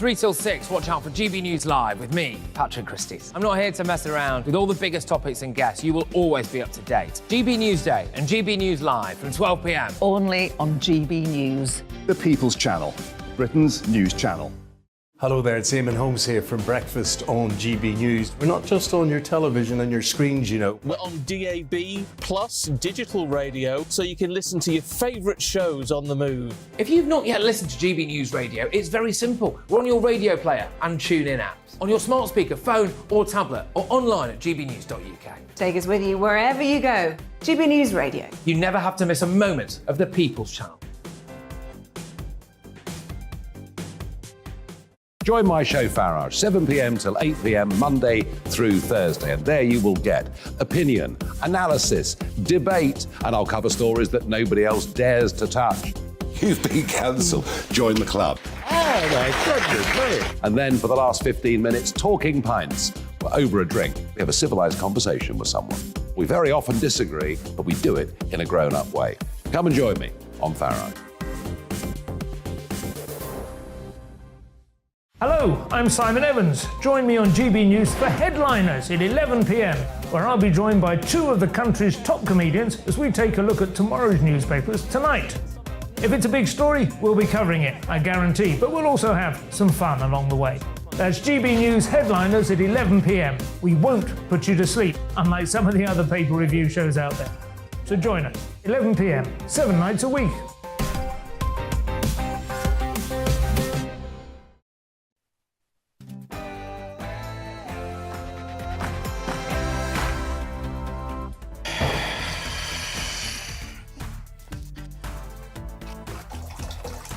3 till 6, watch out for GB News Live with me, Patrick Christys. I'm not here to mess around. With all the biggest topics and guests, you will always be up to date. GB News Day and GB News Live from 12 p.m. Only on GB News. The People's Channel, Britain's news channel. Hello there, it's Eamon Holmes here from Breakfast on GB News. We're not just on your television and your screens, you know. We're on DAB plus digital radio, so you can listen to your favourite shows on the move. If you've not yet listened to GB News Radio, it's very simple. We're on your radio player and tune-in apps, on your smart speaker, phone or tablet, or online at gbnews.uk. Take us with you wherever you go. GB News Radio. You never have to miss a moment of the People's Channel. Join my show Farage, 7 p.m. till 8 p.m. Monday through Thursday, and there you will get opinion, analysis, debate, and I'll cover stories that nobody else dares to touch. You've been cancelled. Join the club. Oh my goodness me! And then for the last 15 minutes, talking pints. We're over a drink. We have a civilised conversation with someone. We very often disagree, but we do it in a grown-up way. Come and join me on Farage. Hello, I'm Simon Evans. Join me on GB News for Headliners at 11 p.m, where I'll be joined by two of the country's top comedians as we take a look at tomorrow's newspapers tonight. If it's a big story, we'll be covering it, I guarantee, but we'll also have some fun along the way. That's GB News Headliners at 11 p.m. We won't put you to sleep, unlike some of the other paper review shows out there. So join us, 11 p.m, 7 nights a week.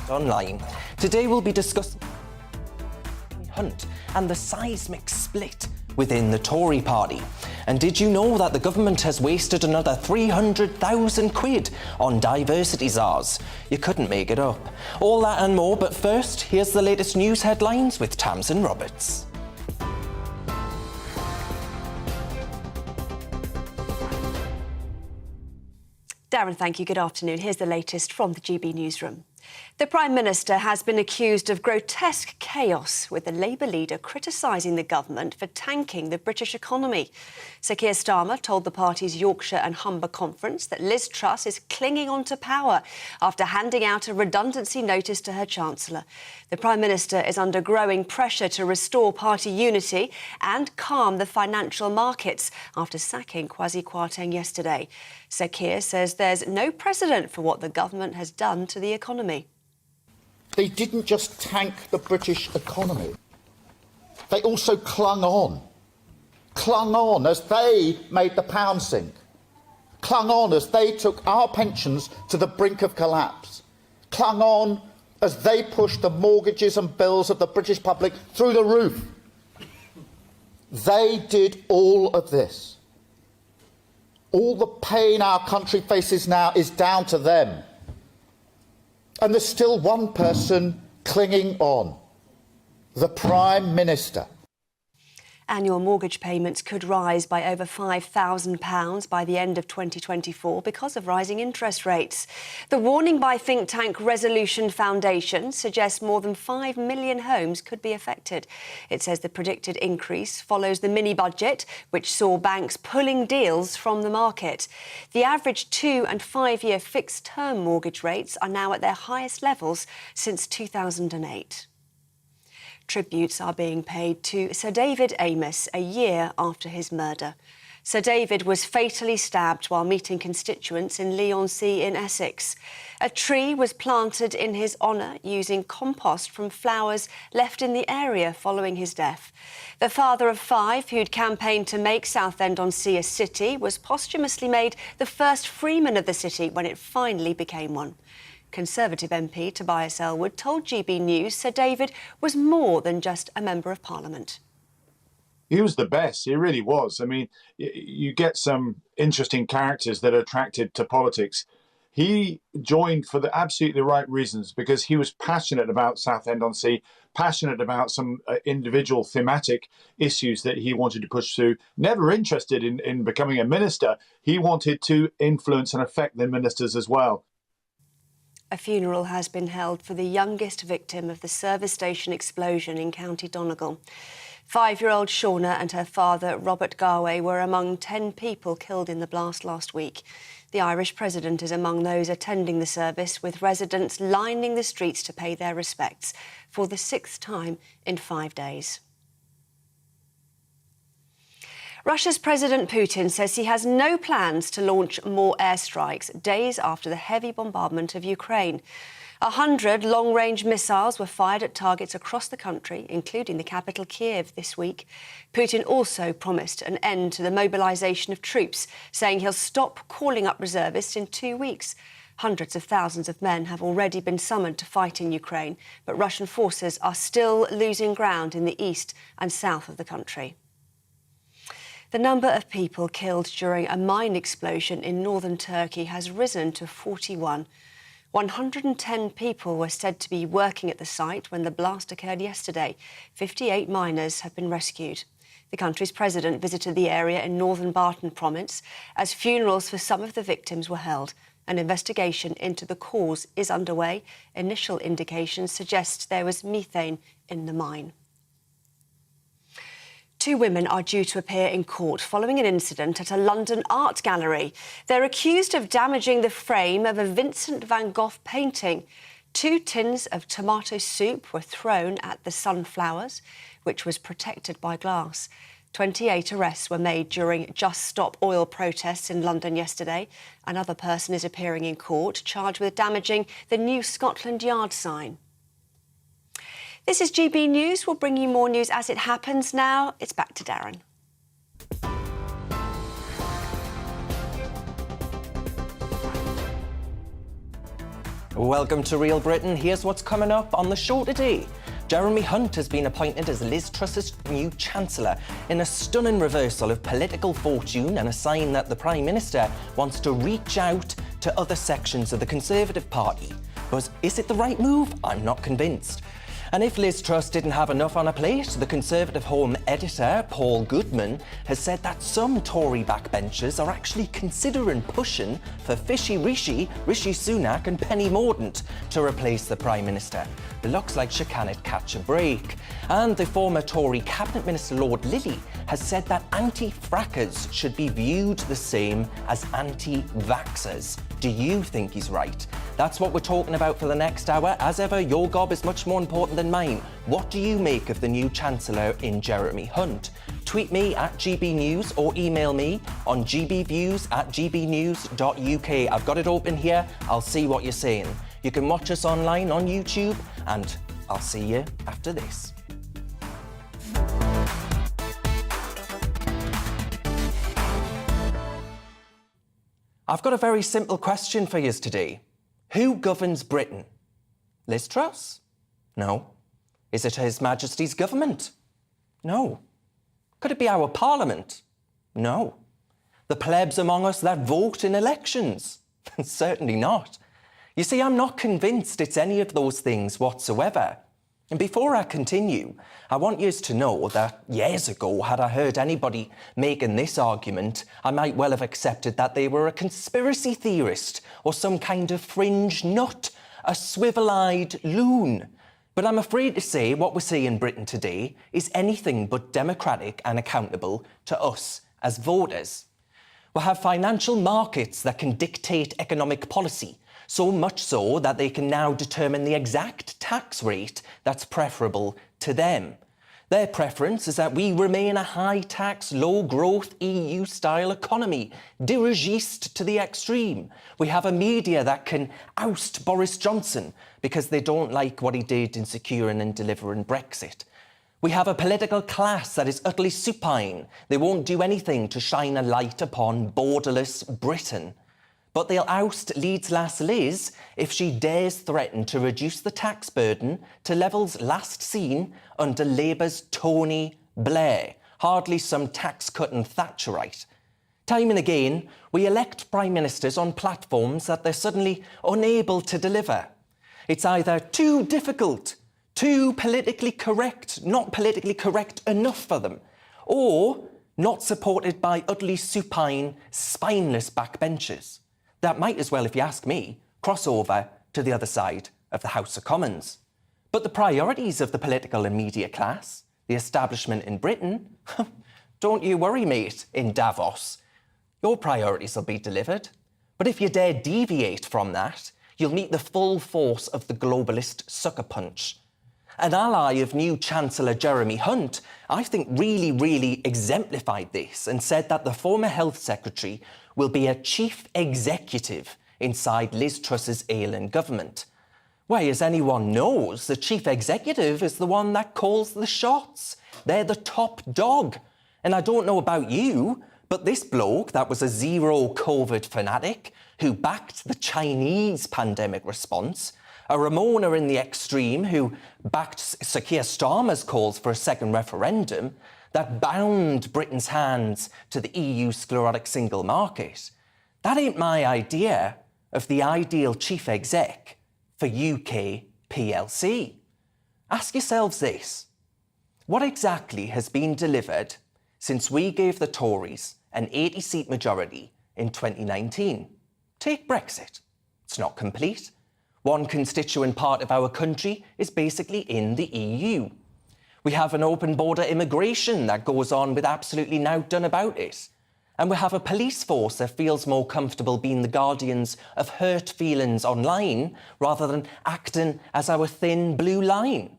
Online. Today we'll be discussing Hunt and the seismic split within the Tory party. And did you know that the government has wasted another 300,000 quid on diversity czars? You couldn't make it up. All that and more, but first, here's the latest news headlines with Tamsin Roberts. Darren, thank you. Good afternoon. Here's the latest from the GB newsroom. The Prime Minister has been accused of grotesque chaos, with the Labour leader criticising the government for tanking the British economy. Sir Keir Starmer told the party's Yorkshire and Humber conference that Liz Truss is clinging on to power after handing out a redundancy notice to her Chancellor. The Prime Minister is under growing pressure to restore party unity and calm the financial markets after sacking Kwasi Kwarteng yesterday. Sir Keir says there's no precedent for what the government has done to the economy. They didn't just tank the British economy. They also clung on as they made the pound sink, clung on as they took our pensions to the brink of collapse, clung on as they pushed the mortgages and bills of the British public through the roof. They did all of this. All the pain our country faces now is down to them. And there's still one person clinging on, the Prime Minister. Annual mortgage payments could rise by over £5,000 by the end of 2024 because of rising interest rates. The warning by think tank Resolution Foundation suggests more than 5 million homes could be affected. It says the predicted increase follows the mini-budget, which saw banks pulling deals from the market. The average 2- and 5-year fixed-term mortgage rates are now at their highest levels since 2008. Tributes are being paid to Sir David Amess a year after his murder. Sir David was fatally stabbed while meeting constituents in Leigh-on-Sea in Essex. A tree was planted in his honour using compost from flowers left in the area following his death. The father of 5, who'd campaigned to make Southend-on-Sea a city, was posthumously made the first freeman of the city when it finally became one. Conservative MP Tobias Ellwood told GB News Sir David was more than just a Member of Parliament. He was the best, he really was. I mean, you get some interesting characters that are attracted to politics. He joined for the absolutely right reasons, because he was passionate about Southend-on-Sea, passionate about some individual thematic issues that he wanted to push through, never interested in becoming a minister. He wanted to influence and affect the ministers as well. A funeral has been held for the youngest victim of the service station explosion in County Donegal. 5-year-old Shauna and her father, Robert Garway, were among 10 people killed in the blast last week. The Irish president is among those attending the service, with residents lining the streets to pay their respects for the 6th time in 5 days. Russia's President Putin says he has no plans to launch more airstrikes days after the heavy bombardment of Ukraine. 100 long-range missiles were fired at targets across the country, including the capital Kiev this week. Putin also promised an end to the mobilisation of troops, saying he'll stop calling up reservists in 2 weeks. Hundreds of thousands of men have already been summoned to fight in Ukraine, but Russian forces are still losing ground in the east and south of the country. The number of people killed during a mine explosion in northern Turkey has risen to 41. 110 people were said to be working at the site when the blast occurred yesterday. 58 miners have been rescued. The country's president visited the area in northern Barton province as funerals for some of the victims were held. An investigation into the cause is underway. Initial indications suggest there was methane in the mine. 2 women are due to appear in court following an incident at a London art gallery. They're accused of damaging the frame of a Vincent van Gogh painting. 2 tins of tomato soup were thrown at the sunflowers, which was protected by glass. 28 arrests were made during Just Stop Oil protests in London yesterday. Another person is appearing in court, charged with damaging the new Scotland Yard sign. This is GB News. We'll bring you more news as it happens now. It's back to Darren. Welcome to Real Britain. Here's what's coming up on the show today. Jeremy Hunt has been appointed as Liz Truss's new Chancellor in a stunning reversal of political fortune and a sign that the Prime Minister wants to reach out to other sections of the Conservative Party. But is it the right move? I'm not convinced. And if Liz Truss didn't have enough on her plate, the Conservative Home editor, Paul Goodman, has said that some Tory backbenchers are actually considering pushing for Fishy Rishi Sunak and Penny Mordaunt to replace the Prime Minister. It looks like she cannot catch a break. And the former Tory Cabinet Minister Lord Lilly has said that anti-frackers should be viewed the same as anti-vaxxers. Do you think he's right? That's what we're talking about for the next hour. As ever, your gob is much more important than mine. What do you make of the new Chancellor in Jeremy Hunt? Tweet me at GB News or email me on gbviews@gbnews.uk. I've got it open here. I'll see what you're saying. You can watch us online on YouTube, and I'll see you after this. I've got a very simple question for you today. Who governs Britain? Liz Truss? No. Is it His Majesty's government? No. Could it be our Parliament? No. The plebs among us that vote in elections? Certainly not. You see, I'm not convinced it's any of those things whatsoever. And before I continue, I want you to know that years ago, had I heard anybody making this argument, I might well have accepted that they were a conspiracy theorist or some kind of fringe nut, a swivel-eyed loon. But I'm afraid to say what we see in Britain today is anything but democratic and accountable to us as voters. We have financial markets that can dictate economic policy, so much so that they can now determine the exact tax rate that's preferable to them. Their preference is that we remain a high-tax, low-growth EU-style economy, dirigiste to the extreme. We have a media that can oust Boris Johnson because they don't like what he did in securing and delivering Brexit. We have a political class that is utterly supine. They won't do anything to shine a light upon borderless Britain. But they'll oust Leeds lass Liz if she dares threaten to reduce the tax burden to levels last seen under Labour's Tony Blair. Hardly some tax-cutting Thatcherite. Time and again, we elect Prime Ministers on platforms that they're suddenly unable to deliver. It's either too difficult, too politically correct, not politically correct enough for them, or not supported by utterly supine, spineless backbenchers. That might as well, if you ask me, cross over to the other side of the House of Commons. But the priorities of the political and media class, the establishment in Britain, don't you worry, mate, in Davos. Your priorities will be delivered. But if you dare deviate from that, you'll meet the full force of the globalist sucker punch. An ally of new Chancellor Jeremy Hunt, I think, really exemplified this and said that the former Health Secretary will be a chief executive inside Liz Truss's ailing government. Why, as anyone knows, the chief executive is the one that calls the shots. They're the top dog. And I don't know about you, but this bloke that was a zero COVID fanatic who backed the Chinese pandemic response, a Ramona in the extreme who backed Sir Keir Starmer's calls for a second referendum that bound Britain's hands to the EU sclerotic single market. That ain't my idea of the ideal chief exec for UK PLC. Ask yourselves this. What exactly has been delivered since we gave the Tories an 80-seat majority in 2019? Take Brexit. It's not complete. One constituent part of our country is basically in the EU. We have an open border immigration that goes on with absolutely nought done about it. And we have a police force that feels more comfortable being the guardians of hurt feelings online rather than acting as our thin blue line.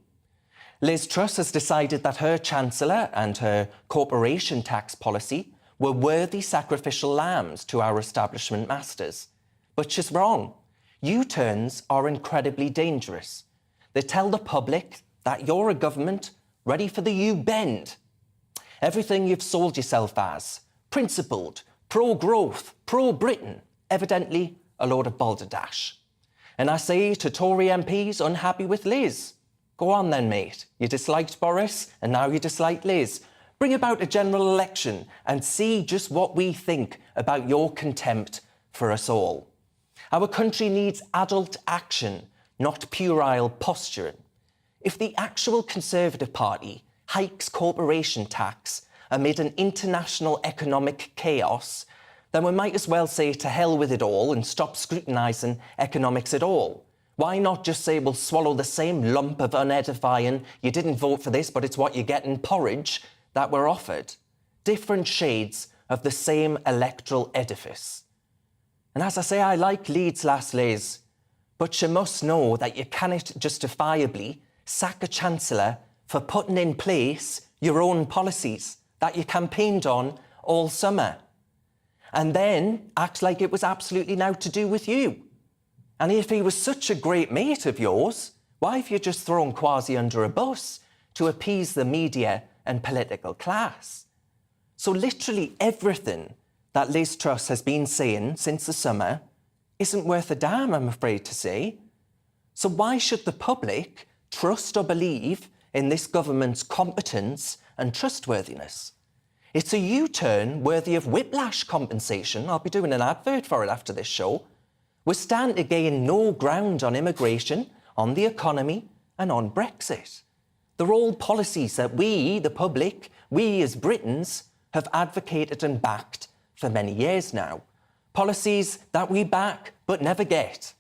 Liz Truss has decided that her Chancellor and her corporation tax policy were worthy sacrificial lambs to our establishment masters. But she's wrong. U-turns are incredibly dangerous. They tell the public that you're a government ready for the U-bend. Everything you've sold yourself as, principled, pro-growth, pro-Britain, evidently a load of balderdash. And I say to Tory MPs unhappy with Liz, go on then, mate. You disliked Boris and now you dislike Liz. Bring about a general election and see just what we think about your contempt for us all. Our country needs adult action, not puerile posturing. If the actual Conservative Party hikes corporation tax amid an international economic chaos, then we might as well say to hell with it all and stop scrutinising economics at all. Why not just say we'll swallow the same lump of unedifying, you didn't vote for this, but it's what you get in porridge, that we're offered? Different shades of the same electoral edifice. And as I say, I like Leeds last Liz, but you must know that you cannot justifiably sack a Chancellor for putting in place your own policies that you campaigned on all summer, and then act like it was absolutely nought to do with you. And if he was such a great mate of yours, why have you just thrown Kwasi under a bus to appease the media and political class? So literally everything that Liz Truss has been saying since the summer isn't worth a damn, I'm afraid to say. So why should the public trust or believe in this government's competence and trustworthiness? It's a U-turn worthy of whiplash compensation. I'll be doing an advert for it after this show. We stand to gain no ground on immigration, on the economy and on Brexit. They're all policies that we, the public, we as Britons, have advocated and backed for many years now. Policies that we back but never get.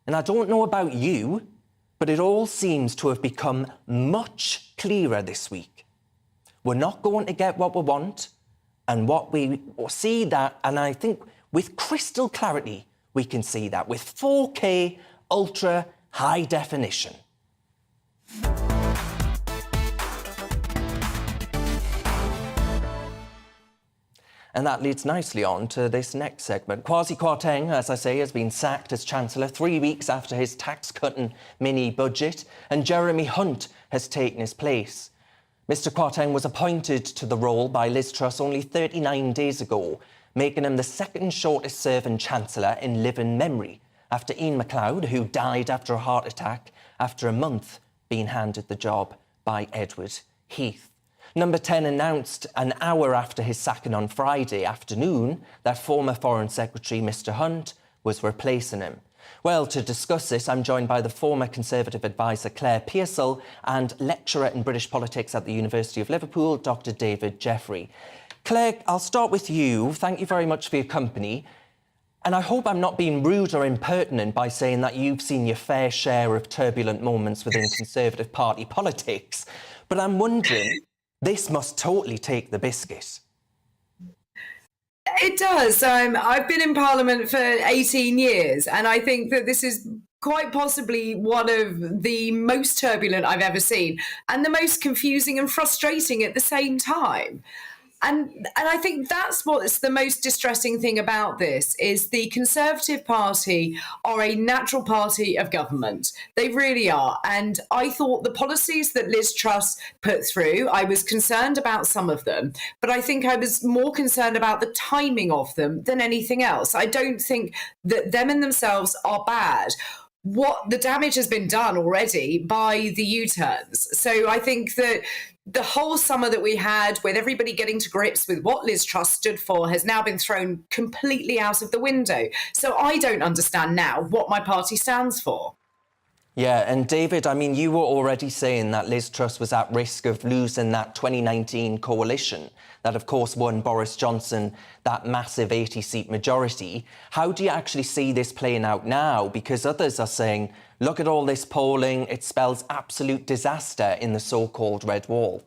And I don't know about you, but it all seems to have become much clearer this week. We're not going to get what we want, and what we see that, and I think with crystal clarity, we can see that with 4K ultra high definition. And that leads nicely on to this next segment. Kwasi Kwarteng, as I say, has been sacked as Chancellor 3 weeks after his tax-cutting mini-budget, and Jeremy Hunt has taken his place. Mr Kwarteng was appointed to the role by Liz Truss only 39 days ago, making him the second shortest-serving Chancellor in living memory, after Ian MacLeod, who died after a heart attack after a month being handed the job by Edward Heath. Number 10 announced an hour after his sacking on Friday afternoon that former Foreign Secretary Mr Hunt was replacing him. Well, to discuss this, I'm joined by the former Conservative advisor Claire Pearsall and lecturer in British politics at the University of Liverpool, Dr David Jeffrey. Claire, I'll start with you. Thank you very much for your company. And I hope I'm not being rude or impertinent by saying that you've seen your fair share of turbulent moments within Conservative Party politics, but I'm wondering, this must totally take the biscuit. It does. I've been in Parliament for 18 years, and I think that this is quite possibly one of the most turbulent I've ever seen, and the most confusing and frustrating at the same time. And I think that's what's the most distressing thing about this, is the Conservative Party are a natural party of government. They really are. And I thought the policies that Liz Truss put through, I was concerned about some of them, but I think I was more concerned about the timing of them than anything else. I don't think that them in themselves are bad. What the damage has been done already by the U-turns. So I think that the whole summer that we had with everybody getting to grips with what Liz Truss stood for has now been thrown completely out of the window. So I don't understand now what my party stands for. Yeah, and David, I mean, you were already saying that Liz Truss was at risk of losing that 2019 coalition that, of course, won Boris Johnson that massive 80-seat majority. How do you actually see this playing out now? Because others are saying, look at all this polling, it spells absolute disaster in the so-called Red Wall.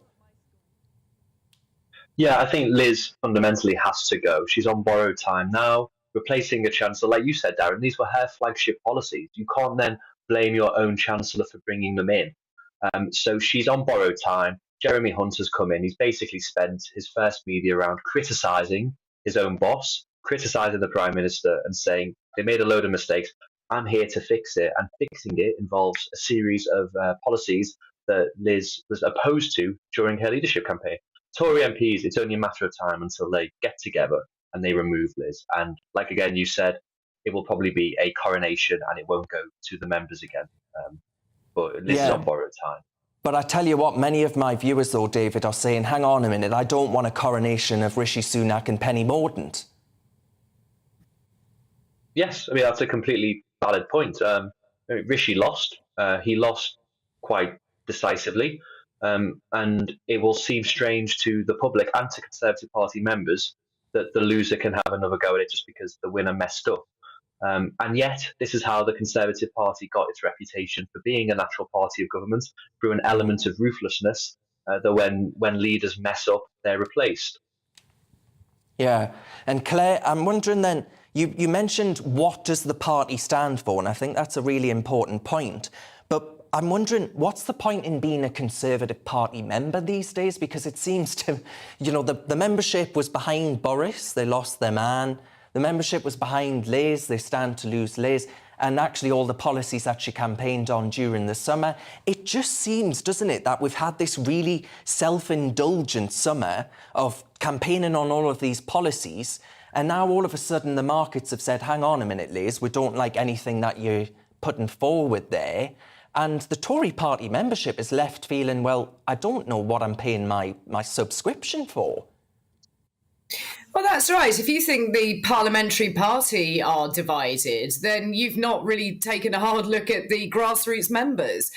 Yeah, I think Liz fundamentally has to go. She's on borrowed time now, replacing a Chancellor. Like you said, Darren, these were her flagship policies. You can't then blame your own Chancellor for bringing them in. So she's on borrowed time. Jeremy Hunt has come in. He's basically spent his first media round criticising his own boss, criticising the Prime Minister and saying they made a load of mistakes. I'm here to fix it. And fixing it involves a series of policies that Liz was opposed to during her leadership campaign. Tory MPs, it's only a matter of time until they get together and they remove Liz. And like, again, you said, it will probably be a coronation and it won't go to the members again. But Liz is on borrowed time. But I tell you what, many of my viewers, though, David, are saying, hang on a minute, I don't want a coronation of Rishi Sunak and Penny Mordaunt. Yes, I mean, that's a completely valid point. Rishi lost. He lost quite decisively. And it will seem strange to the public and to Conservative Party members that the loser can have another go at it just because the winner messed up. And yet, this is how the Conservative Party got its reputation for being a natural party of government, through an element of ruthlessness that when leaders mess up, they're replaced. Yeah. And Claire, I'm wondering then, you mentioned what does the party stand for, and I think that's a really important point. But I'm wondering, what's the point in being a Conservative Party member these days? Because it seems to, you know, the membership was behind Boris, they lost their man. The membership was behind Liz, they stand to lose Liz, and actually all the policies that she campaigned on during the summer. It just seems, doesn't it, that we've had this really self-indulgent summer of campaigning on all of these policies, and now all of a sudden the markets have said, hang on a minute, Liz, we don't like anything that you're putting forward there. And the Tory party membership is left feeling, well, I don't know what I'm paying my subscription for. Well, that's right. If you think the parliamentary party are divided, then you've not really taken a hard look at the grassroots members.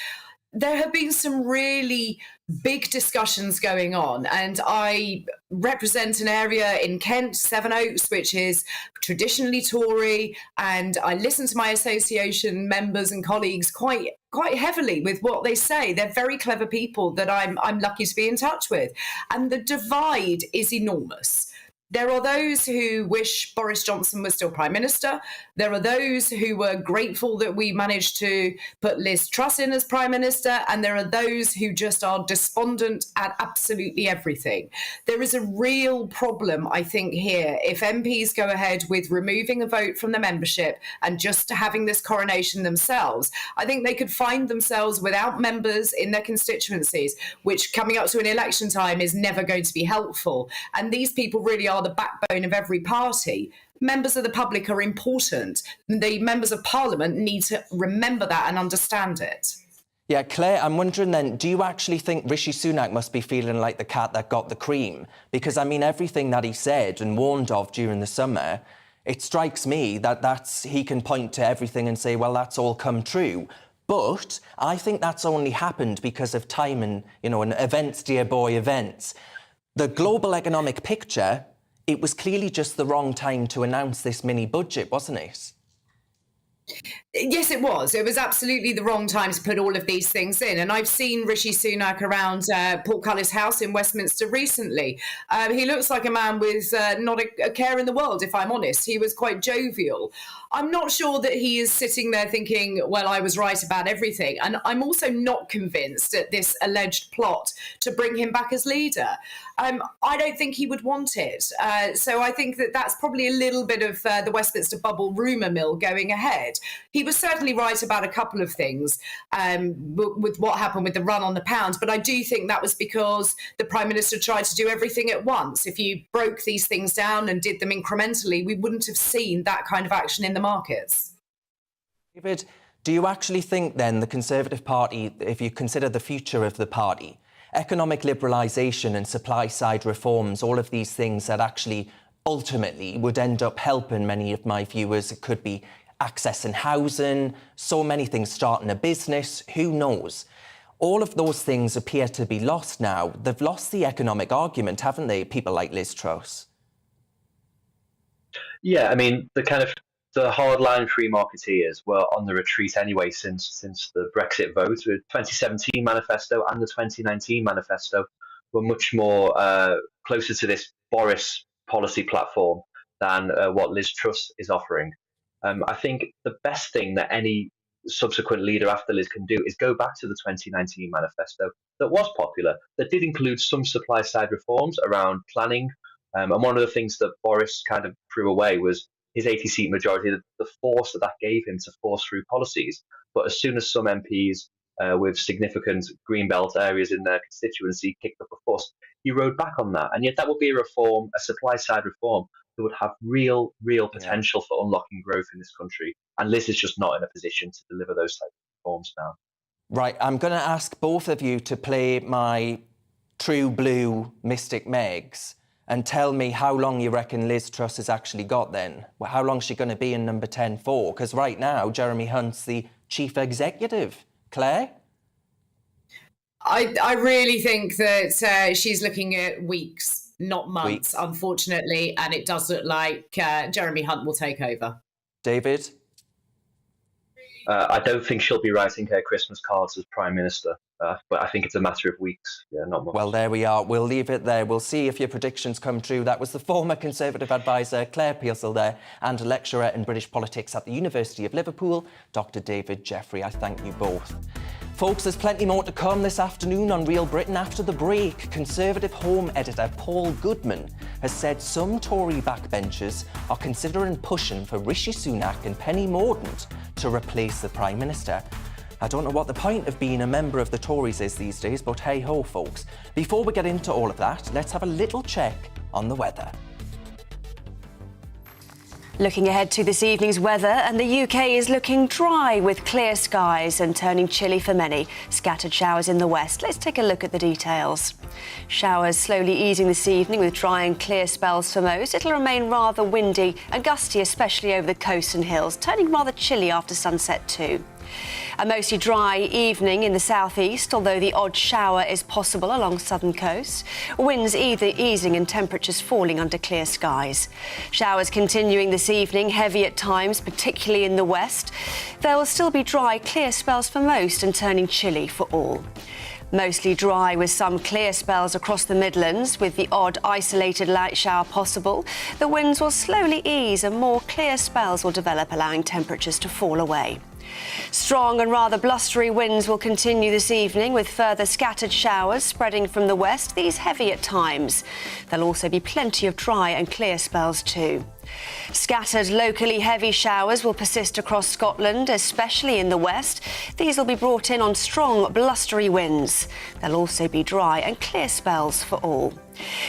There have been some really big discussions going on, and I represent an area in Kent, Sevenoaks, which is traditionally Tory, and I listen to my association members and colleagues quite heavily with what they say. They're very clever people that I'm lucky to be in touch with, and the divide is enormous. There are those who wish Boris Johnson was still Prime Minister. There are those who were grateful that we managed to put Liz Truss in as Prime Minister. And there are those who just are despondent at absolutely everything. There is a real problem, I think, here. If MPs go ahead with removing a vote from the membership and just having this coronation themselves, I think they could find themselves without members in their constituencies, which coming up to an election time is never going to be helpful. And these people really are the backbone of every party. Members of the public are important. The members of Parliament need to remember that and understand it. Yeah, Claire, I'm wondering then, do you actually think Rishi Sunak must be feeling like the cat that got the cream? Because, I mean, everything that he said and warned of during the summer, it strikes me that he can point to everything and say, well, that's all come true. But I think that's only happened because of time and, you know, and events, dear boy, events. The global economic picture it was clearly just the wrong time to announce this mini budget, wasn't it? Yes, it was. It was absolutely the wrong time to put all of these things in. And I've seen Rishi Sunak around Portcullis House in Westminster recently. He looks like a man with not a care in the world, if I'm honest. He was quite jovial. I'm not sure that he is sitting there thinking, well, I was right about everything. And I'm also not convinced at this alleged plot to bring him back as leader. I don't think he would want it. So I think that that's probably a little bit of the Westminster bubble rumour mill going ahead. He was certainly right about a couple of things with what happened with the run on the pound, but I do think that was because the Prime Minister tried to do everything at once. If you broke these things down and did them incrementally, we wouldn't have seen that kind of action in the markets. David, do you actually think then the Conservative Party, if you consider the future of the party, economic liberalisation and supply-side reforms, all of these things that actually ultimately would end up helping many of my viewers? It could be accessing housing, so many things, starting a business, who knows? All of those things appear to be lost now. They've lost the economic argument, haven't they, people like Liz Truss? Yeah, I mean, the hardline free marketeers were on the retreat anyway since the Brexit vote. The 2017 manifesto and the 2019 manifesto were much more closer to this Boris policy platform than what Liz Truss is offering. I think the best thing that any subsequent leader after Liz can do is go back to the 2019 manifesto that was popular, that did include some supply side reforms around planning. And one of the things that Boris kind of threw away was his 80-seat majority, the force that gave him to force through policies. But as soon as some MPs with significant greenbelt areas in their constituency kicked up a fuss, he rode back on that. And yet that would be a reform, a supply-side reform, that would have real potential for unlocking growth in this country. And Liz is just not in a position to deliver those types of reforms now. Right, I'm going to ask both of you to play my true blue Mystic Megs and tell me how long you reckon Liz Truss has actually got then. Well, how long is she going to be in number 10 for? Because right now, Jeremy Hunt's the chief executive. Claire? I really think that she's looking at weeks, not months, unfortunately, and it does look like Jeremy Hunt will take over. David? I don't think she'll be writing her Christmas cards as Prime Minister, but I think it's a matter of weeks. Yeah, not months. Well, there we are. We'll leave it there. We'll see if your predictions come true. That was the former Conservative advisor, Claire Pearsall there, and a lecturer in British politics at the University of Liverpool, Dr. David Jeffrey. I thank you both. Folks, there's plenty more to come this afternoon on Real Britain. After the break, Conservative Home editor Paul Goodman has said some Tory backbenchers are considering pushing for Rishi Sunak and Penny Mordaunt to replace the Prime Minister. I don't know what the point of being a member of the Tories is these days, but hey-ho, folks. Before we get into all of that, let's have a little check on the weather. Looking ahead to this evening's weather, and the UK is looking dry with clear skies and turning chilly for many. Scattered showers in the west. Let's take a look at the details. Showers slowly easing this evening with dry and clear spells for most. It'll remain rather windy and gusty, especially over the coast and hills, turning rather chilly after sunset too. A mostly dry evening in the southeast, although the odd shower is possible along southern coast. Winds either easing and temperatures falling under clear skies. Showers continuing this evening, heavy at times, particularly in the west. There will still be dry, clear spells for most and turning chilly for all. Mostly dry with some clear spells across the Midlands, with the odd isolated light shower possible. The winds will slowly ease and more clear spells will develop, allowing temperatures to fall away. Strong and rather blustery winds will continue this evening with further scattered showers spreading from the west, these heavy at times. There'll also be plenty of dry and clear spells too. Scattered, locally heavy showers will persist across Scotland, especially in the west. These will be brought in on strong, blustery winds. There'll also be dry and clear spells for all.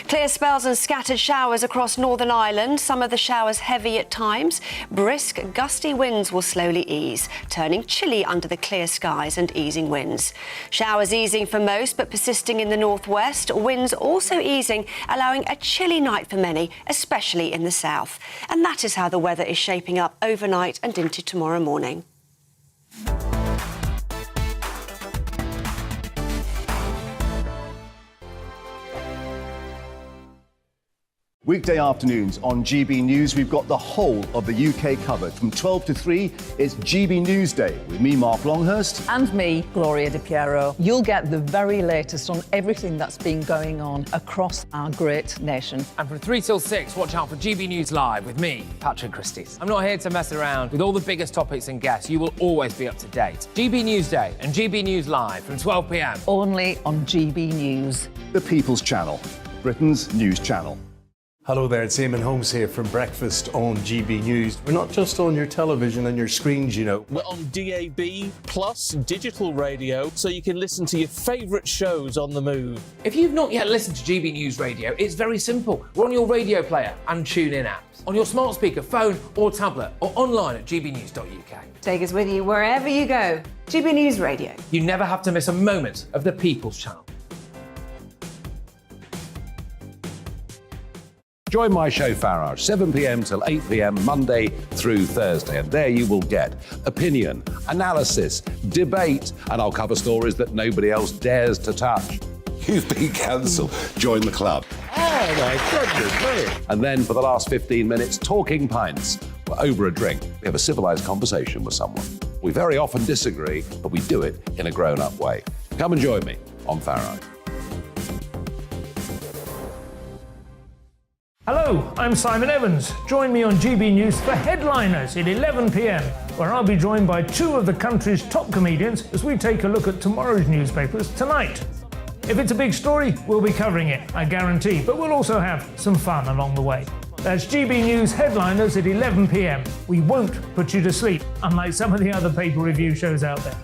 Clear spells and scattered showers across Northern Ireland, some of the showers heavy at times. Brisk, gusty winds will slowly ease, turning chilly under the clear skies and easing winds. Showers easing for most, but persisting in the northwest. Winds also easing, allowing a chilly night for many, especially in the south. And that is how the weather is shaping up overnight and into tomorrow morning. Weekday afternoons on GB News, we've got the whole of the UK covered. From 12 to 3, it's GB News Day with me, Mark Longhurst. And me, Gloria Di Piero. You'll get the very latest on everything that's been going on across our great nation. And from 3 till 6, watch out for GB News Live with me, Patrick Christys. I'm not here to mess around with all the biggest topics and guests. You will always be up to date. GB News Day and GB News Live from 12 p.m. Only on GB News. The People's Channel, Britain's news channel. Hello there, it's Eamon Holmes here from Breakfast on GB News. We're not just on your television and your screens, you know. We're on DAB plus digital radio, so you can listen to your favourite shows on the move. If you've not yet listened to GB News Radio, it's very simple. We're on your radio player and tune-in apps, on your smart speaker, phone or tablet, or online at gbnews.uk. Take us with you wherever you go. GB News Radio. You never have to miss a moment of the People's Channel. Join my show Farage, 7 p.m. till 8 p.m. Monday through Thursday. And there you will get opinion, analysis, debate, and I'll cover stories that nobody else dares to touch. You've been cancelled. Join the club. Oh my goodness me. And then for the last 15 minutes, talking pints. We're over a drink. We have a civilised conversation with someone. We very often disagree, but we do it in a grown-up way. Come and join me on Farage. Hello, I'm Simon Evans. Join me on GB News for Headliners at 11 p.m, where I'll be joined by two of the country's top comedians as we take a look at tomorrow's newspapers tonight. If it's a big story, we'll be covering it, I guarantee, but we'll also have some fun along the way. That's GB News Headliners at 11 p.m. We won't put you to sleep, unlike some of the other paper review shows out there.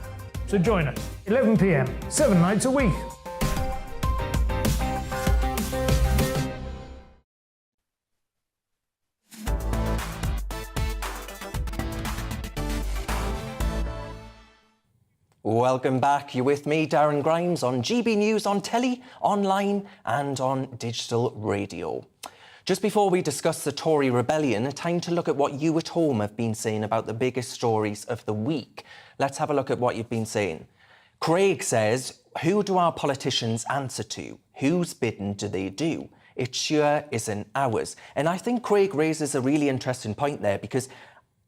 So join us, 11 p.m, 7 nights a week. Welcome back. You're with me, Darren Grimes, on GB News, on telly, online and on digital radio. Just before we discuss the Tory rebellion, a time to look at what you at home have been saying about the biggest stories of the week. Let's have a look at what you've been saying. Craig says, who do our politicians answer to? Whose bidding do they do? It sure isn't ours. And I think Craig raises a really interesting point there because,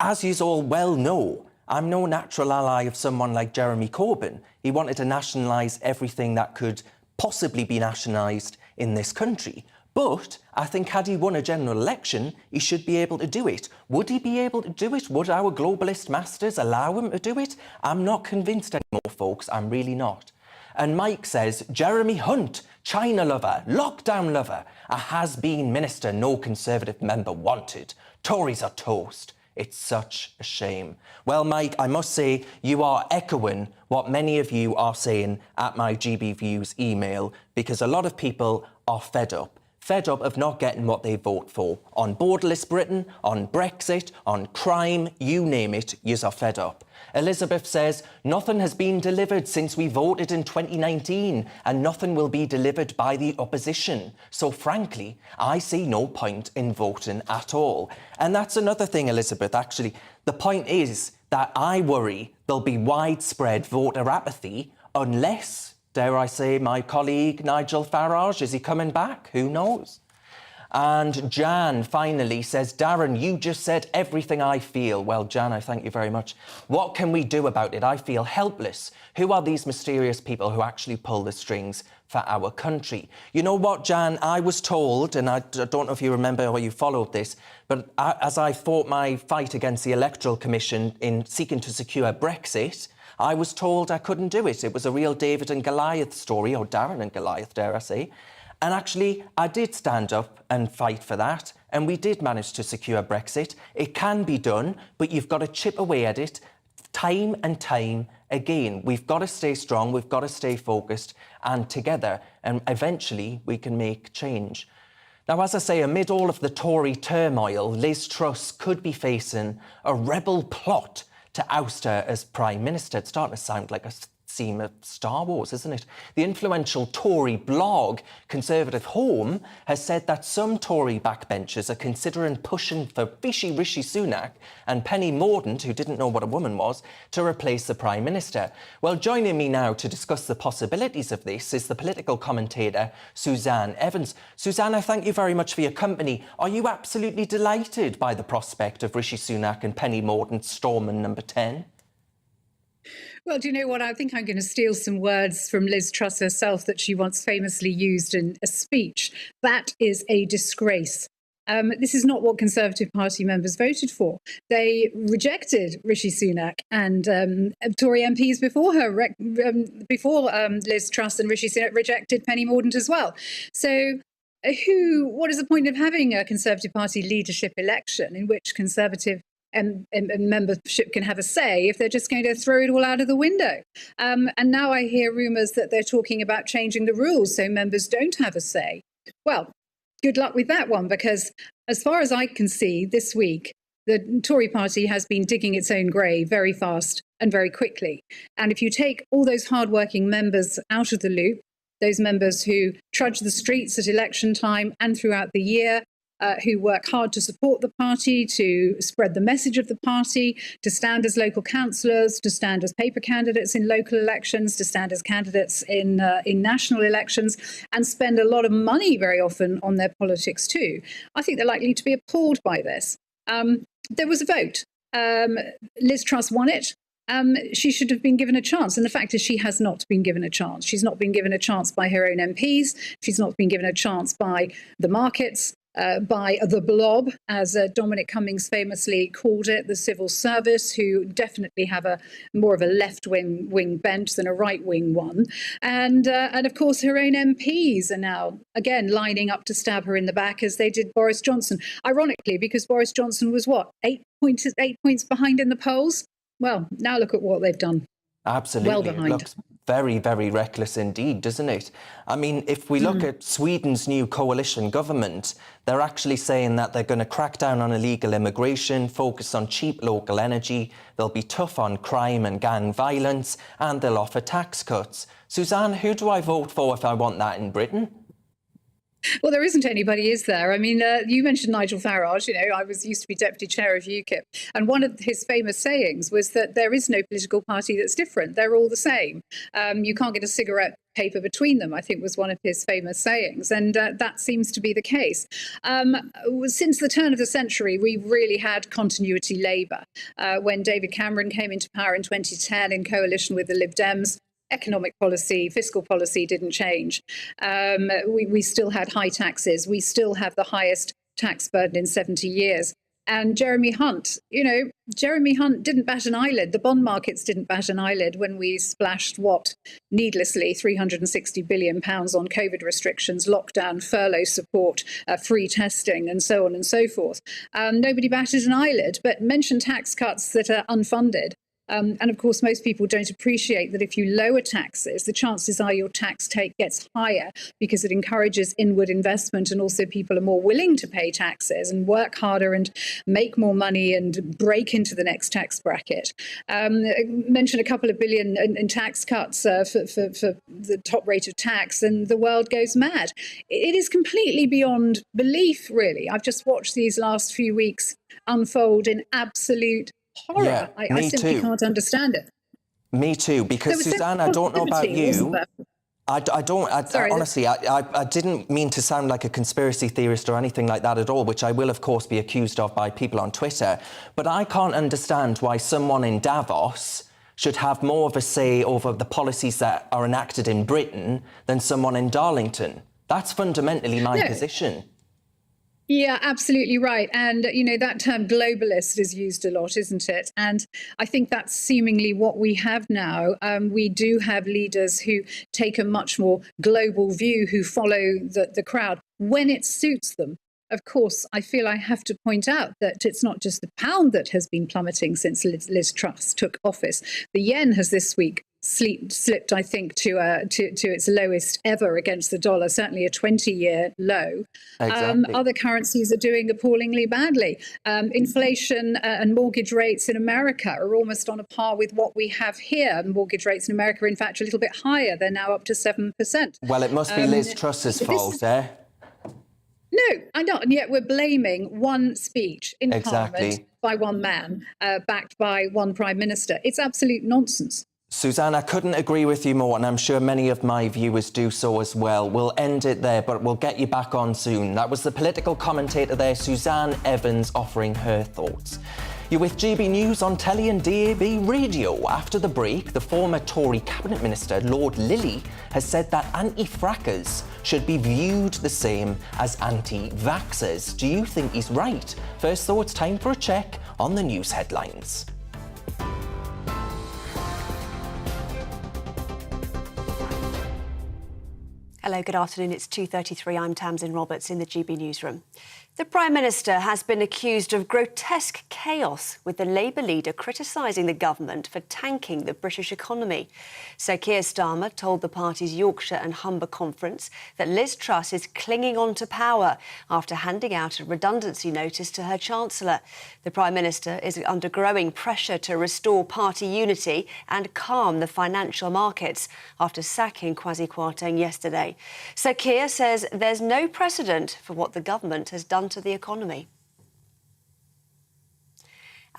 as you all well know, I'm no natural ally of someone like Jeremy Corbyn. He wanted to nationalise everything that could possibly be nationalised in this country. But I think had he won a general election, he should be able to do it. Would he be able to do it? Would our globalist masters allow him to do it? I'm not convinced anymore, folks. I'm really not. And Mike says, Jeremy Hunt, China lover, lockdown lover, a has-been minister no Conservative member wanted. Tories are toast. It's such a shame. Well, Mike, I must say you are echoing what many of you are saying at my GB Views email, because a lot of people are fed up of not getting what they vote for. On borderless Britain, on Brexit, on crime, you name it, yous are fed up. Elizabeth says, nothing has been delivered since we voted in 2019 and nothing will be delivered by the opposition. So frankly, I see no point in voting at all. And that's another thing, Elizabeth, actually. The point is that I worry there'll be widespread voter apathy unless, dare I say, my colleague Nigel Farage, is he coming back? Who knows? And Jan finally says, Darren, you just said everything I feel. Well, Jan, I thank you very much. What can we do about it? I feel helpless. Who are these mysterious people who actually pull the strings for our country? You know what, Jan? I was told, and I don't know if you remember or you followed this, but as I fought my fight against the Electoral Commission in seeking to secure Brexit, I was told I couldn't do it. It was a real David and Goliath story, or Darren and Goliath, dare I say. And actually, I did stand up and fight for that, and we did manage to secure Brexit. It can be done, but you've got to chip away at it time and time again. We've got to stay strong, we've got to stay focused and together, and eventually we can make change. Now, as I say, amid all of the Tory turmoil, Liz Truss could be facing a rebel plot to oust her as Prime Minister. It's starting to sound like a scene of Star Wars, isn't it? The influential Tory blog, Conservative Home, has said that some Tory backbenchers are considering pushing for Rishi Sunak and Penny Mordaunt, who didn't know what a woman was, to replace the Prime Minister. Well, joining me now to discuss the possibilities of this is the political commentator Suzanne Evans. Suzanne, I thank you very much for your company. Are you absolutely delighted by the prospect of Rishi Sunak and Penny Mordaunt storming number 10? Well, do you know what? I think I'm going to steal some words from Liz Truss herself that she once famously used in a speech. That is a disgrace. This is not what Conservative Party members voted for. They rejected Rishi Sunak and Tory MPs before her, Liz Truss and Rishi Sunak rejected Penny Mordaunt as well. So what is the point of having a Conservative Party leadership election in which Conservative and membership can have a say if they're just going to throw it all out of the window? And now I hear rumours that they're talking about changing the rules so members don't have a say. Well, good luck with that one, because as far as I can see this week, the Tory party has been digging its own grave very fast and very quickly. And if you take all those hardworking members out of the loop, those members who trudge the streets at election time and throughout the year, who work hard to support the party, to spread the message of the party, to stand as local councillors, to stand as paper candidates in local elections, to stand as candidates in national elections, and spend a lot of money very often on their politics too. I think they're likely to be appalled by this. There was a vote. Liz Truss won it. She should have been given a chance. And the fact is she has not been given a chance. She's not been given a chance by her own MPs. She's not been given a chance by the markets. By the blob, as Dominic Cummings famously called it, the civil service, who definitely have more of a left-wing bent than a right-wing one. And of course, her own MPs are now, again, lining up to stab her in the back, as they did Boris Johnson. Ironically, because Boris Johnson was, 8 points behind in the polls? Well, now look at what they've done. Absolutely. Well behind. It looks very, very reckless indeed, doesn't it? I mean, if we look at Sweden's new coalition government, they're actually saying that they're going to crack down on illegal immigration, focus on cheap local energy, they'll be tough on crime and gang violence, and they'll offer tax cuts. Suzanne, who do I vote for if I want that in Britain? Well, there isn't anybody, is there? I mean, you mentioned Nigel Farage. You know, I used to be deputy chair of UKIP. And one of his famous sayings was that there is no political party that's different. They're all the same. You can't get a cigarette paper between them, I think was one of his famous sayings. And that seems to be the case. Since the turn of the century, we've really had continuity Labour. When David Cameron came into power in 2010 in coalition with the Lib Dems, economic policy, fiscal policy didn't change. We still had high taxes. We still have the highest tax burden in 70 years. And Jeremy Hunt didn't bat an eyelid. The bond markets didn't bat an eyelid when we splashed, needlessly, £360 billion on COVID restrictions, lockdown, furlough support, free testing, and so on and so forth. Nobody batted an eyelid, but mentioned tax cuts that are unfunded. And of course, most people don't appreciate that if you lower taxes, the chances are your tax take gets higher because it encourages inward investment, and also people are more willing to pay taxes and work harder and make more money and break into the next tax bracket. Mention a couple of billion in tax cuts for the top rate of tax, and the world goes mad. It is completely beyond belief, really. I've just watched these last few weeks unfold in absolute horror. Yeah, I simply can't understand it. Me too, because Suzanne, I don't know about you. Honestly, I didn't mean to sound like a conspiracy theorist or anything like that at all, which I will, of course, be accused of by people on Twitter. But I can't understand why someone in Davos should have more of a say over the policies that are enacted in Britain than someone in Darlington. That's fundamentally my position. Yeah, absolutely right. And, that term globalist is used a lot, isn't it? And I think that's seemingly what we have now. We do have leaders who take a much more global view, who follow the crowd when it suits them. Of course, I feel I have to point out that it's not just the pound that has been plummeting since Liz Truss took office. The yen has this week slipped, I think, to its lowest ever against the dollar, certainly a 20-year low. Exactly. Other currencies are doing appallingly badly. Inflation and mortgage rates in America are almost on a par with what we have here. Mortgage rates in America are, in fact, a little bit higher. They're now up to 7%. Well, it must be Liz Truss's fault, eh? No, I don't. And yet we're blaming one speech in Parliament by one man, backed by one Prime Minister. It's absolute nonsense. Suzanne, I couldn't agree with you more, and I'm sure many of my viewers do so as well. We'll end it there, but we'll get you back on soon. That was the political commentator there, Suzanne Evans, offering her thoughts. You're with GB News on telly and DAB radio. After the break, the former Tory Cabinet Minister, Lord Lilly, has said that anti-frackers should be viewed the same as anti-vaxxers. Do you think he's right? First though, it's time for a check on the news headlines. Hello, good afternoon. It's 2:33. I'm Tamsin Roberts in the GB newsroom. The Prime Minister has been accused of grotesque chaos, with the Labour leader criticising the government for tanking the British economy. Sir Keir Starmer told the party's Yorkshire and Humber conference that Liz Truss is clinging on to power after handing out a redundancy notice to her Chancellor. The Prime Minister is under growing pressure to restore party unity and calm the financial markets after sacking Kwasi Kwarteng yesterday. Sir Keir says there's no precedent for what the government has done to the economy.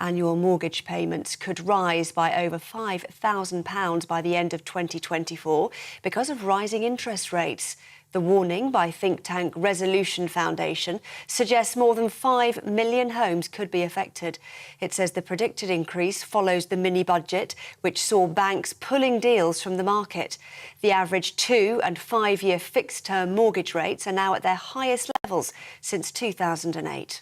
Annual mortgage payments could rise by over £5,000 by the end of 2024 because of rising interest rates. The warning by think tank Resolution Foundation suggests more than 5 million homes could be affected. It says the predicted increase follows the mini-budget, which saw banks pulling deals from the market. The average 2- and 5-year fixed-term mortgage rates are now at their highest levels since 2008.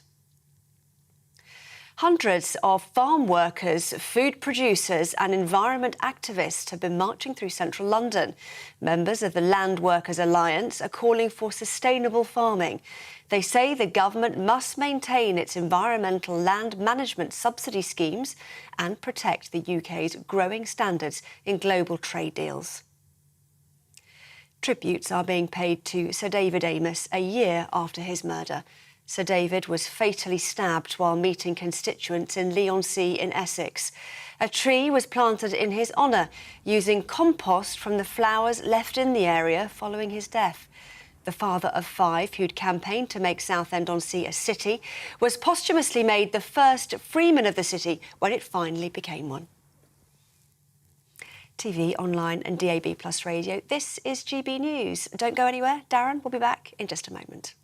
Hundreds of farm workers, food producers and environment activists have been marching through central London. Members of the Land Workers Alliance are calling for sustainable farming. They say the government must maintain its environmental land management subsidy schemes and protect the UK's growing standards in global trade deals. Tributes are being paid to Sir David Amess a year after his murder. Sir David was fatally stabbed while meeting constituents in Leigh-on-Sea in Essex. A tree was planted in his honour, using compost from the flowers left in the area following his death. The father of 5, who'd campaigned to make Southend-on-Sea a city, was posthumously made the first freeman of the city when it finally became one. TV, online and DAB+ radio, this is GB News. Don't go anywhere. Darren will be back in just a moment.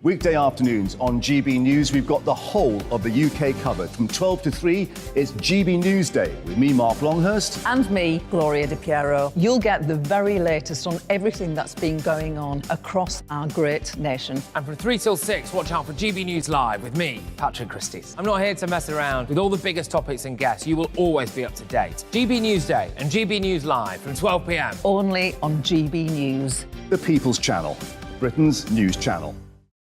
Weekday afternoons on GB News, we've got the whole of the UK covered. From 12 to 3, it's GB News Day with me, Mark Longhurst. And me, Gloria Di Piero. You'll get the very latest on everything that's been going on across our great nation. And from 3 till 6, watch out for GB News Live with me, Patrick Christys. I'm not here to mess around with all the biggest topics and guests. You will always be up to date. GB News Day and GB News Live from 12 p.m. Only on GB News. The People's Channel, Britain's news channel.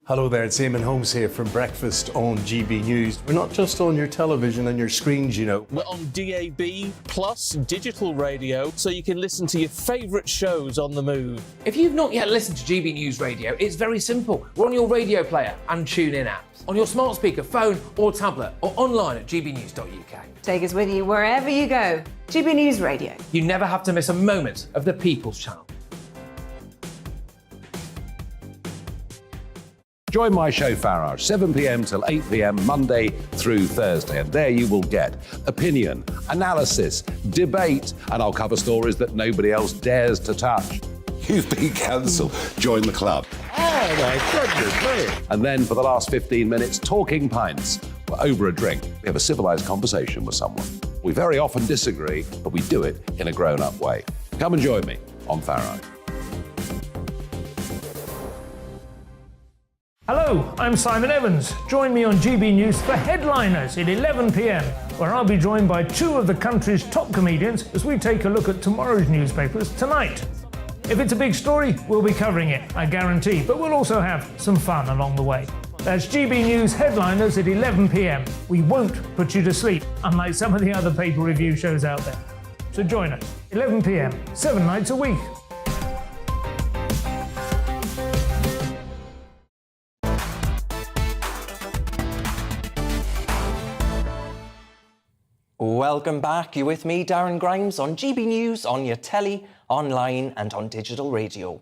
Hello there, it's Eamon Holmes here from Breakfast on GB News. We're not just on your television and your screens, you know. We're on DAB plus digital radio, so you can listen to your favourite shows on the move. If you've not yet listened to GB News Radio, it's very simple. We're on your radio player and TuneIn apps, on your smart speaker, phone or tablet, or online at gbnews.uk. Take us with you wherever you go. GB News Radio. You never have to miss a moment of the People's Channel. Join my show Farage, 7 p.m. till 8 p.m. Monday through Thursday. And there you will get opinion, analysis, debate, and I'll cover stories that nobody else dares to touch. You've been cancelled. Join the club. Oh, my goodness me. And then for the last 15 minutes, talking pints. We're over a drink. We have a civilised conversation with someone. We very often disagree, but we do it in a grown-up way. Come and join me on Farage. Hello, I'm Simon Evans. Join me on GB News for Headliners at 11 p.m, where I'll be joined by 2 of the country's top comedians as we take a look at tomorrow's newspapers tonight. If it's a big story, we'll be covering it, I guarantee, but we'll also have some fun along the way. That's GB News headliners at 11 p.m. We won't put you to sleep, unlike some of the other paper review shows out there. So join us, 11 p.m, 7 nights a week. Welcome back. You're with me, Darren Grimes, on GB News, on your telly, online and on digital radio.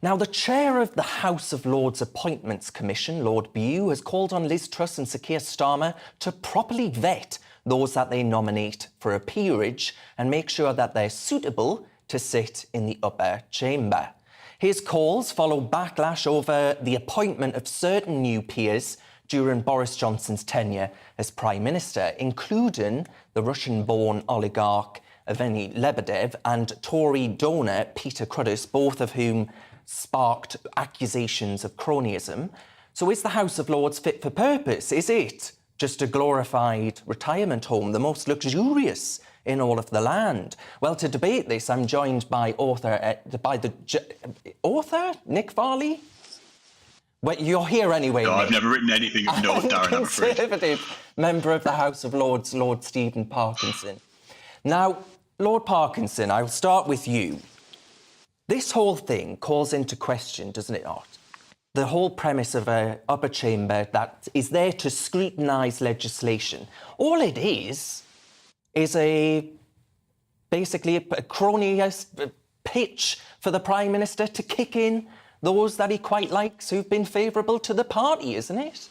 Now, the chair of the House of Lords Appointments Commission, Lord Bew, has called on Liz Truss and Sir Keir Starmer to properly vet those that they nominate for a peerage and make sure that they're suitable to sit in the upper chamber. His calls follow backlash over the appointment of certain new peers during Boris Johnson's tenure as Prime Minister, including the Russian-born oligarch Evgeny Lebedev and Tory donor Peter Cruddas, both of whom sparked accusations of cronyism. So is the House of Lords fit for purpose? Is it just a glorified retirement home, the most luxurious in all of the land? Well, to debate this, I'm joined by author Nick Farley. Well, you're here anyway. No, I've never written anything of note, Darren, I'm afraid. Conservative member of the House of Lords, Lord Stephen Parkinson. Now, Lord Parkinson, I'll start with you. This whole thing calls into question, doesn't it not, the whole premise of an upper chamber that is there to scrutinise legislation. All it is basically a cronyist pitch for the Prime Minister to kick in those that he quite likes who've been favourable to the party, isn't it?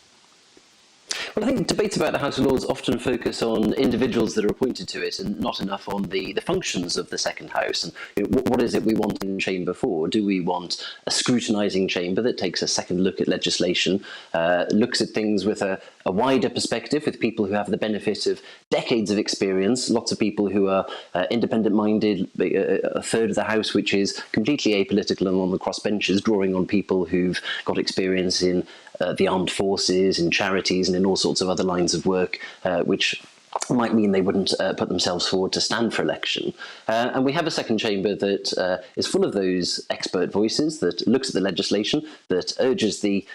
Well, I think debates about the House of Lords often focus on individuals that are appointed to it and not enough on the functions of the second house. And what is it we want in chamber for? Do we want a scrutinising chamber that takes a second look at legislation, looks at things with a wider perspective, with people who have the benefit of decades of experience, lots of people who are independent-minded, a third of the House which is completely apolitical and on the crossbenches, drawing on people who've got experience in the armed forces, in charities and in all sorts of other lines of work, which might mean they wouldn't put themselves forward to stand for election. And we have a second chamber that is full of those expert voices, that looks at the legislation, that urges the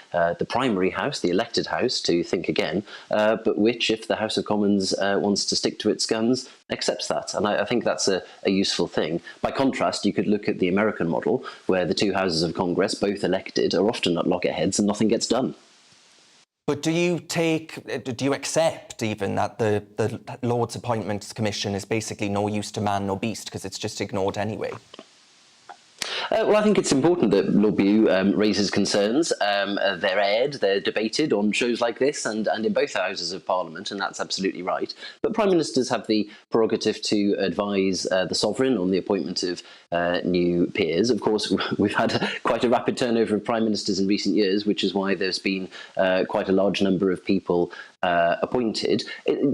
primary house, the elected house, to think again, but which, if the House of Commons wants to stick to its guns, accepts that. And I think that's a useful thing. By contrast, you could look at the American model, where the two houses of Congress, both elected, are often at loggerheads and nothing gets done. But do you accept even that the Lords Appointments Commission is basically no use to man nor beast because it's just ignored anyway? Well, I think it's important that Lord Bew raises concerns. They're aired, they're debated on shows like this and in both houses of Parliament, and that's absolutely right. But Prime Ministers have the prerogative to advise the Sovereign on the appointment of new peers. Of course, we've had quite a rapid turnover of Prime Ministers in recent years, which is why there's been quite a large number of people appointed.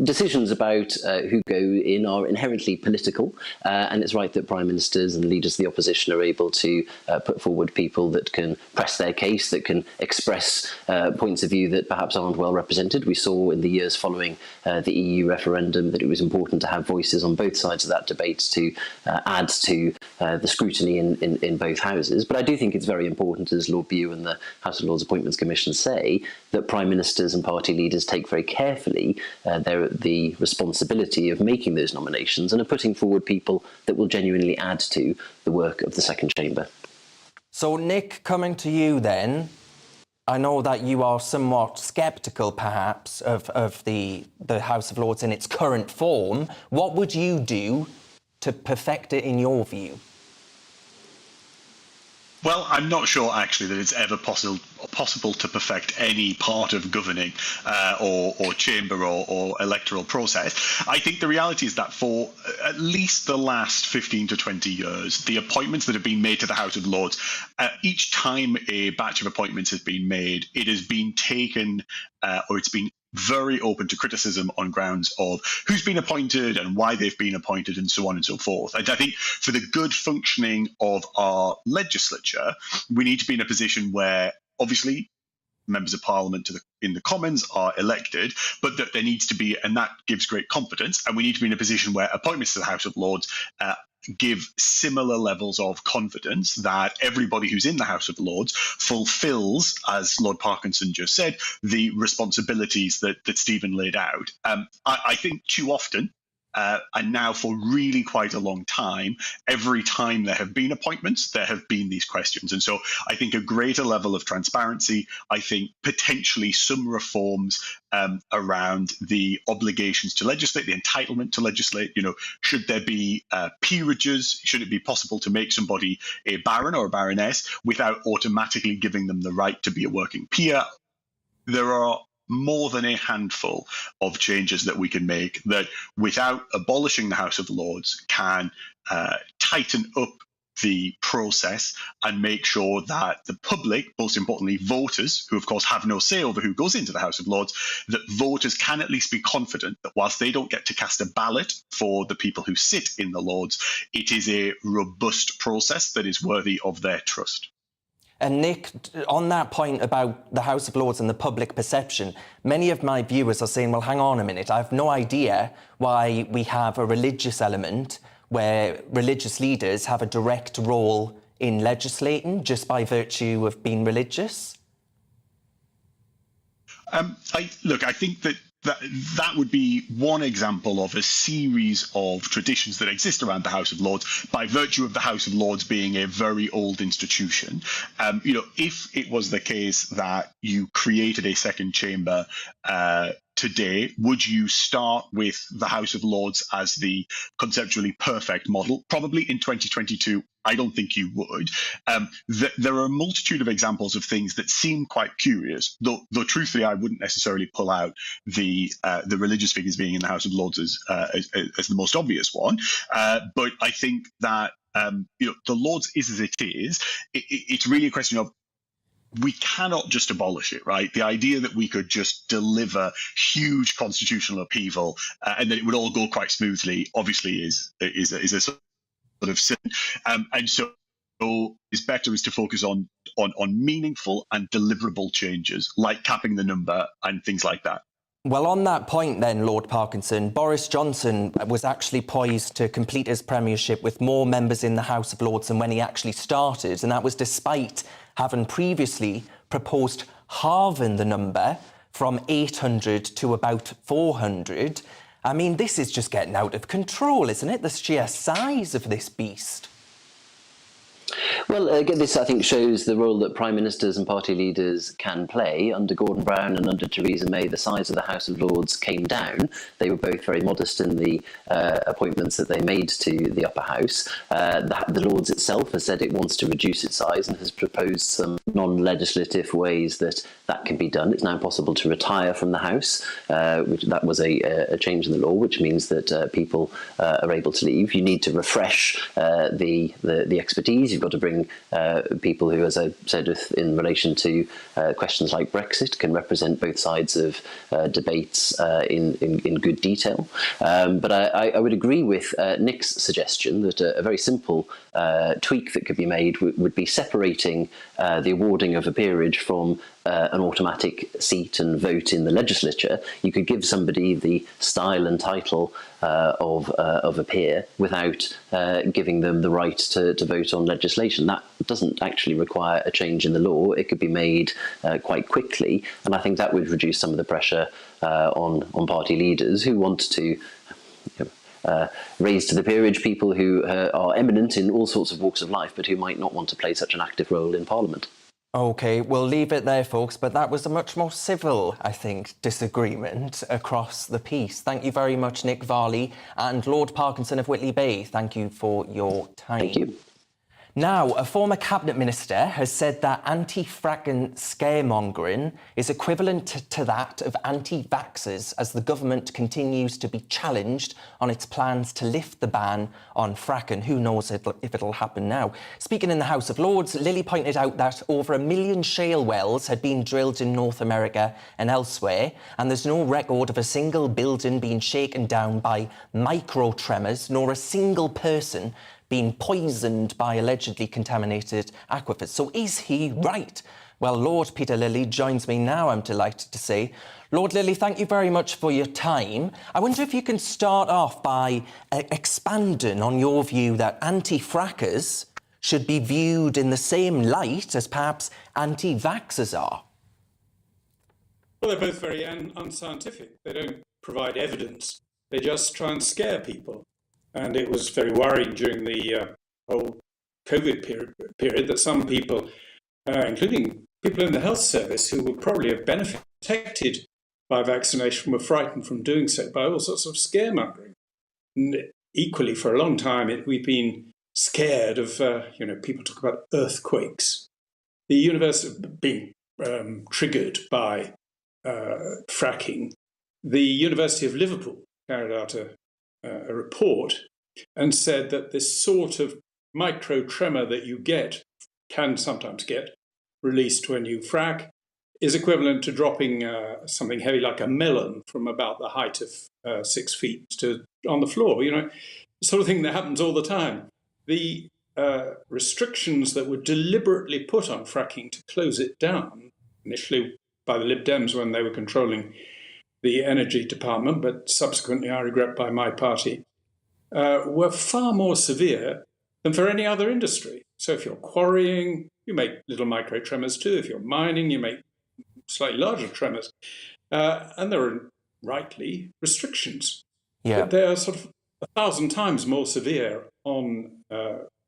Decisions about who go in are inherently political, and it's right that Prime Ministers and leaders of the opposition are able to put forward people that can press their case, that can express points of view that perhaps aren't well represented. We saw in the years following the EU referendum that it was important to have voices on both sides of that debate to add to the scrutiny in both houses. But I do think it's very important, as Lord Bew and the House of Lords Appointments Commission say, that Prime Ministers and party leaders take very carefully the responsibility of making those nominations and of putting forward people that will genuinely add to the work of the second chamber. So, Nick, coming to you then, I know that you are somewhat sceptical, perhaps, of the House of Lords in its current form. What would you do to perfect it in your view? Well, I'm not sure, actually, that it's ever possible to perfect any part of governing or chamber or electoral process. I think the reality is that for at least the last 15 to 20 years, the appointments that have been made to the House of Lords, each time a batch of appointments has been made, it has been taken or it's been very open to criticism on grounds of who's been appointed and why they've been appointed and so on and so forth. And I think for the good functioning of our legislature, we need to be in a position where obviously members of Parliament in the Commons are elected, but that there needs to be, and that gives great confidence, and we need to be in a position where appointments to the House of Lords give similar levels of confidence that everybody who's in the House of Lords fulfills, as Lord Parkinson just said, the responsibilities that Stephen laid out. I think too often, and now for really quite a long time, every time there have been appointments, there have been these questions. And so I think a greater level of transparency, I think potentially some reforms around the obligations to legislate, the entitlement to legislate. Should there be peerages? Should it be possible to make somebody a baron or a baroness without automatically giving them the right to be a working peer? There are more than a handful of changes that we can make that, without abolishing the House of Lords, can tighten up the process and make sure that the public, most importantly voters, who of course have no say over who goes into the House of Lords, that voters can at least be confident that whilst they don't get to cast a ballot for the people who sit in the Lords, it is a robust process that is worthy of their trust. And Nick, on that point about the House of Lords and the public perception, many of my viewers are saying, well, hang on a minute, I have no idea why we have a religious element where religious leaders have a direct role in legislating just by virtue of being religious. I think that would be one example of a series of traditions that exist around the House of Lords by virtue of the House of Lords being a very old institution. If it was the case that you created a second chamber today, would you start with the House of Lords as the conceptually perfect model? Probably in 2022, I don't think you would. There are a multitude of examples of things that seem quite curious, though truthfully, I wouldn't necessarily pull out the religious figures being in the House of Lords as the most obvious one. But I think that the Lords is as it is. It's really a question of, we cannot just abolish it, right? The idea that we could just deliver huge constitutional upheaval and that it would all go quite smoothly, obviously, is a sort of sin. And so it's better is to focus on meaningful and deliverable changes, like capping the number and things like that. Well, on that point then, Lord Parkinson, Boris Johnson was actually poised to complete his premiership with more members in the House of Lords than when he actually started, and that was despite having previously proposed halving the number from 800 to about 400. I mean, this is just getting out of control, isn't it? The sheer size of this beast. Well, again, this, I think, shows the role that Prime Ministers and party leaders can play. Under Gordon Brown and under Theresa May, the size of the House of Lords came down. They were both very modest in the appointments that they made to the upper house. The Lords itself has said it wants to reduce its size and has proposed some non-legislative ways that can be done. It's now possible to retire from the House, that was a change in the law, which means that people are able to leave. You need to refresh the expertise. You've got to bring people who, as I said, in relation to questions like Brexit, can represent both sides of debates in good detail. But I would agree with Nick's suggestion that a very simple tweak that could be made would be separating the awarding of a peerage from an automatic seat and vote in the legislature. You could give somebody the style and title of a peer without giving them the right to vote on legislation. That doesn't actually require a change in the law. It could be made quite quickly, and I think that would reduce some of the pressure on party leaders who want to raise to the peerage people who are eminent in all sorts of walks of life, but who might not want to play such an active role in Parliament. OK, we'll leave it there, folks, but that was a much more civil, I think, disagreement across the piece. Thank you very much, Nick Varley, and Lord Parkinson of Whitley Bay. Thank you for your time. Thank you. Now, a former cabinet minister has said that anti-fracking scaremongering is equivalent to that of anti-vaxxers as the government continues to be challenged on its plans to lift the ban on fracking. Who knows if it'll happen now? Speaking in the House of Lords, Lily pointed out that over 1 million shale wells had been drilled in North America and elsewhere, and there's no record of a single building being shaken down by micro-tremors, nor a single person being poisoned by allegedly contaminated aquifers. So is he right? Well, Lord Peter Lilly joins me now, I'm delighted to say. Lord Lilly, thank you very much for your time. I wonder if you can start off by expanding on your view that anti-frackers should be viewed in the same light as perhaps anti-vaxxers are. Well, they're both very unscientific. They don't provide evidence. They just try and scare people. And it was very worrying during the whole COVID period that some people, including people in the health service who would probably have benefited, protected by vaccination, were frightened from doing so by all sorts of scaremongering. And equally, for a long time, we've been scared of, people talk about earthquakes. The universe being triggered by fracking. The University of Liverpool carried out a report and said that this sort of micro tremor that you can sometimes get, released when you frack, is equivalent to dropping something heavy like a melon from about the height of 6 feet on the floor. The sort of thing that happens all the time. The restrictions that were deliberately put on fracking to close it down, initially by the Lib Dems when they were controlling the energy department, but subsequently, I regret, by my party, were far more severe than for any other industry. So if you're quarrying, you make little micro tremors too. If you're mining, you make slightly larger tremors. And there are, rightly, restrictions. Yeah. But they are sort of 1,000 times more severe on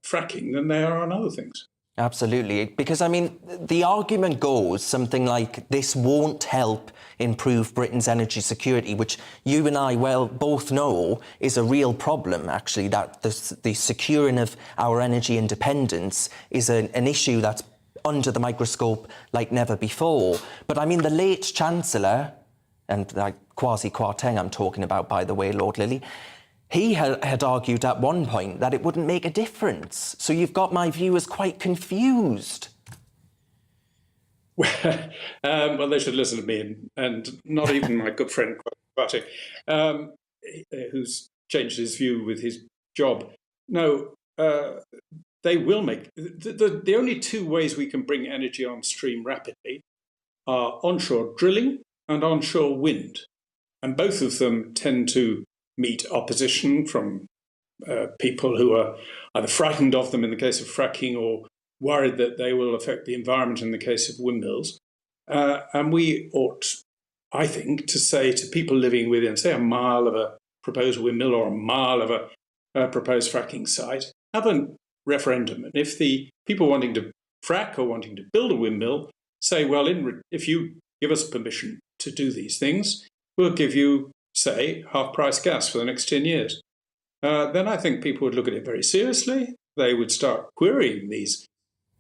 fracking than they are on other things. Absolutely, because the argument goes something like this won't help improve Britain's energy security, which you and I both know is a real problem, actually, that the securing of our energy independence is an issue that's under the microscope like never before. But the late Chancellor, and Kwasi Kwarteng I'm talking about, by the way, Lord Lilly, he had argued at one point that it wouldn't make a difference. So you've got my viewers quite confused. Well, they should listen to me, and not even my good friend Kwasi, who's changed his view with his job. No, they will make... The only two ways we can bring energy on stream rapidly are onshore drilling and onshore wind. And both of them tend to meet opposition from people who are either frightened of them in the case of fracking or worried that they will affect the environment in the case of windmills. And we ought, I think, to say to people living within, say, a mile of a proposed windmill or a mile of a proposed fracking site, have a referendum. And if the people wanting to frack or wanting to build a windmill say, well, if you give us permission to do these things, we'll give you, say, half-price gas for the next 10 years. Then I think people would look at it very seriously. They would start querying these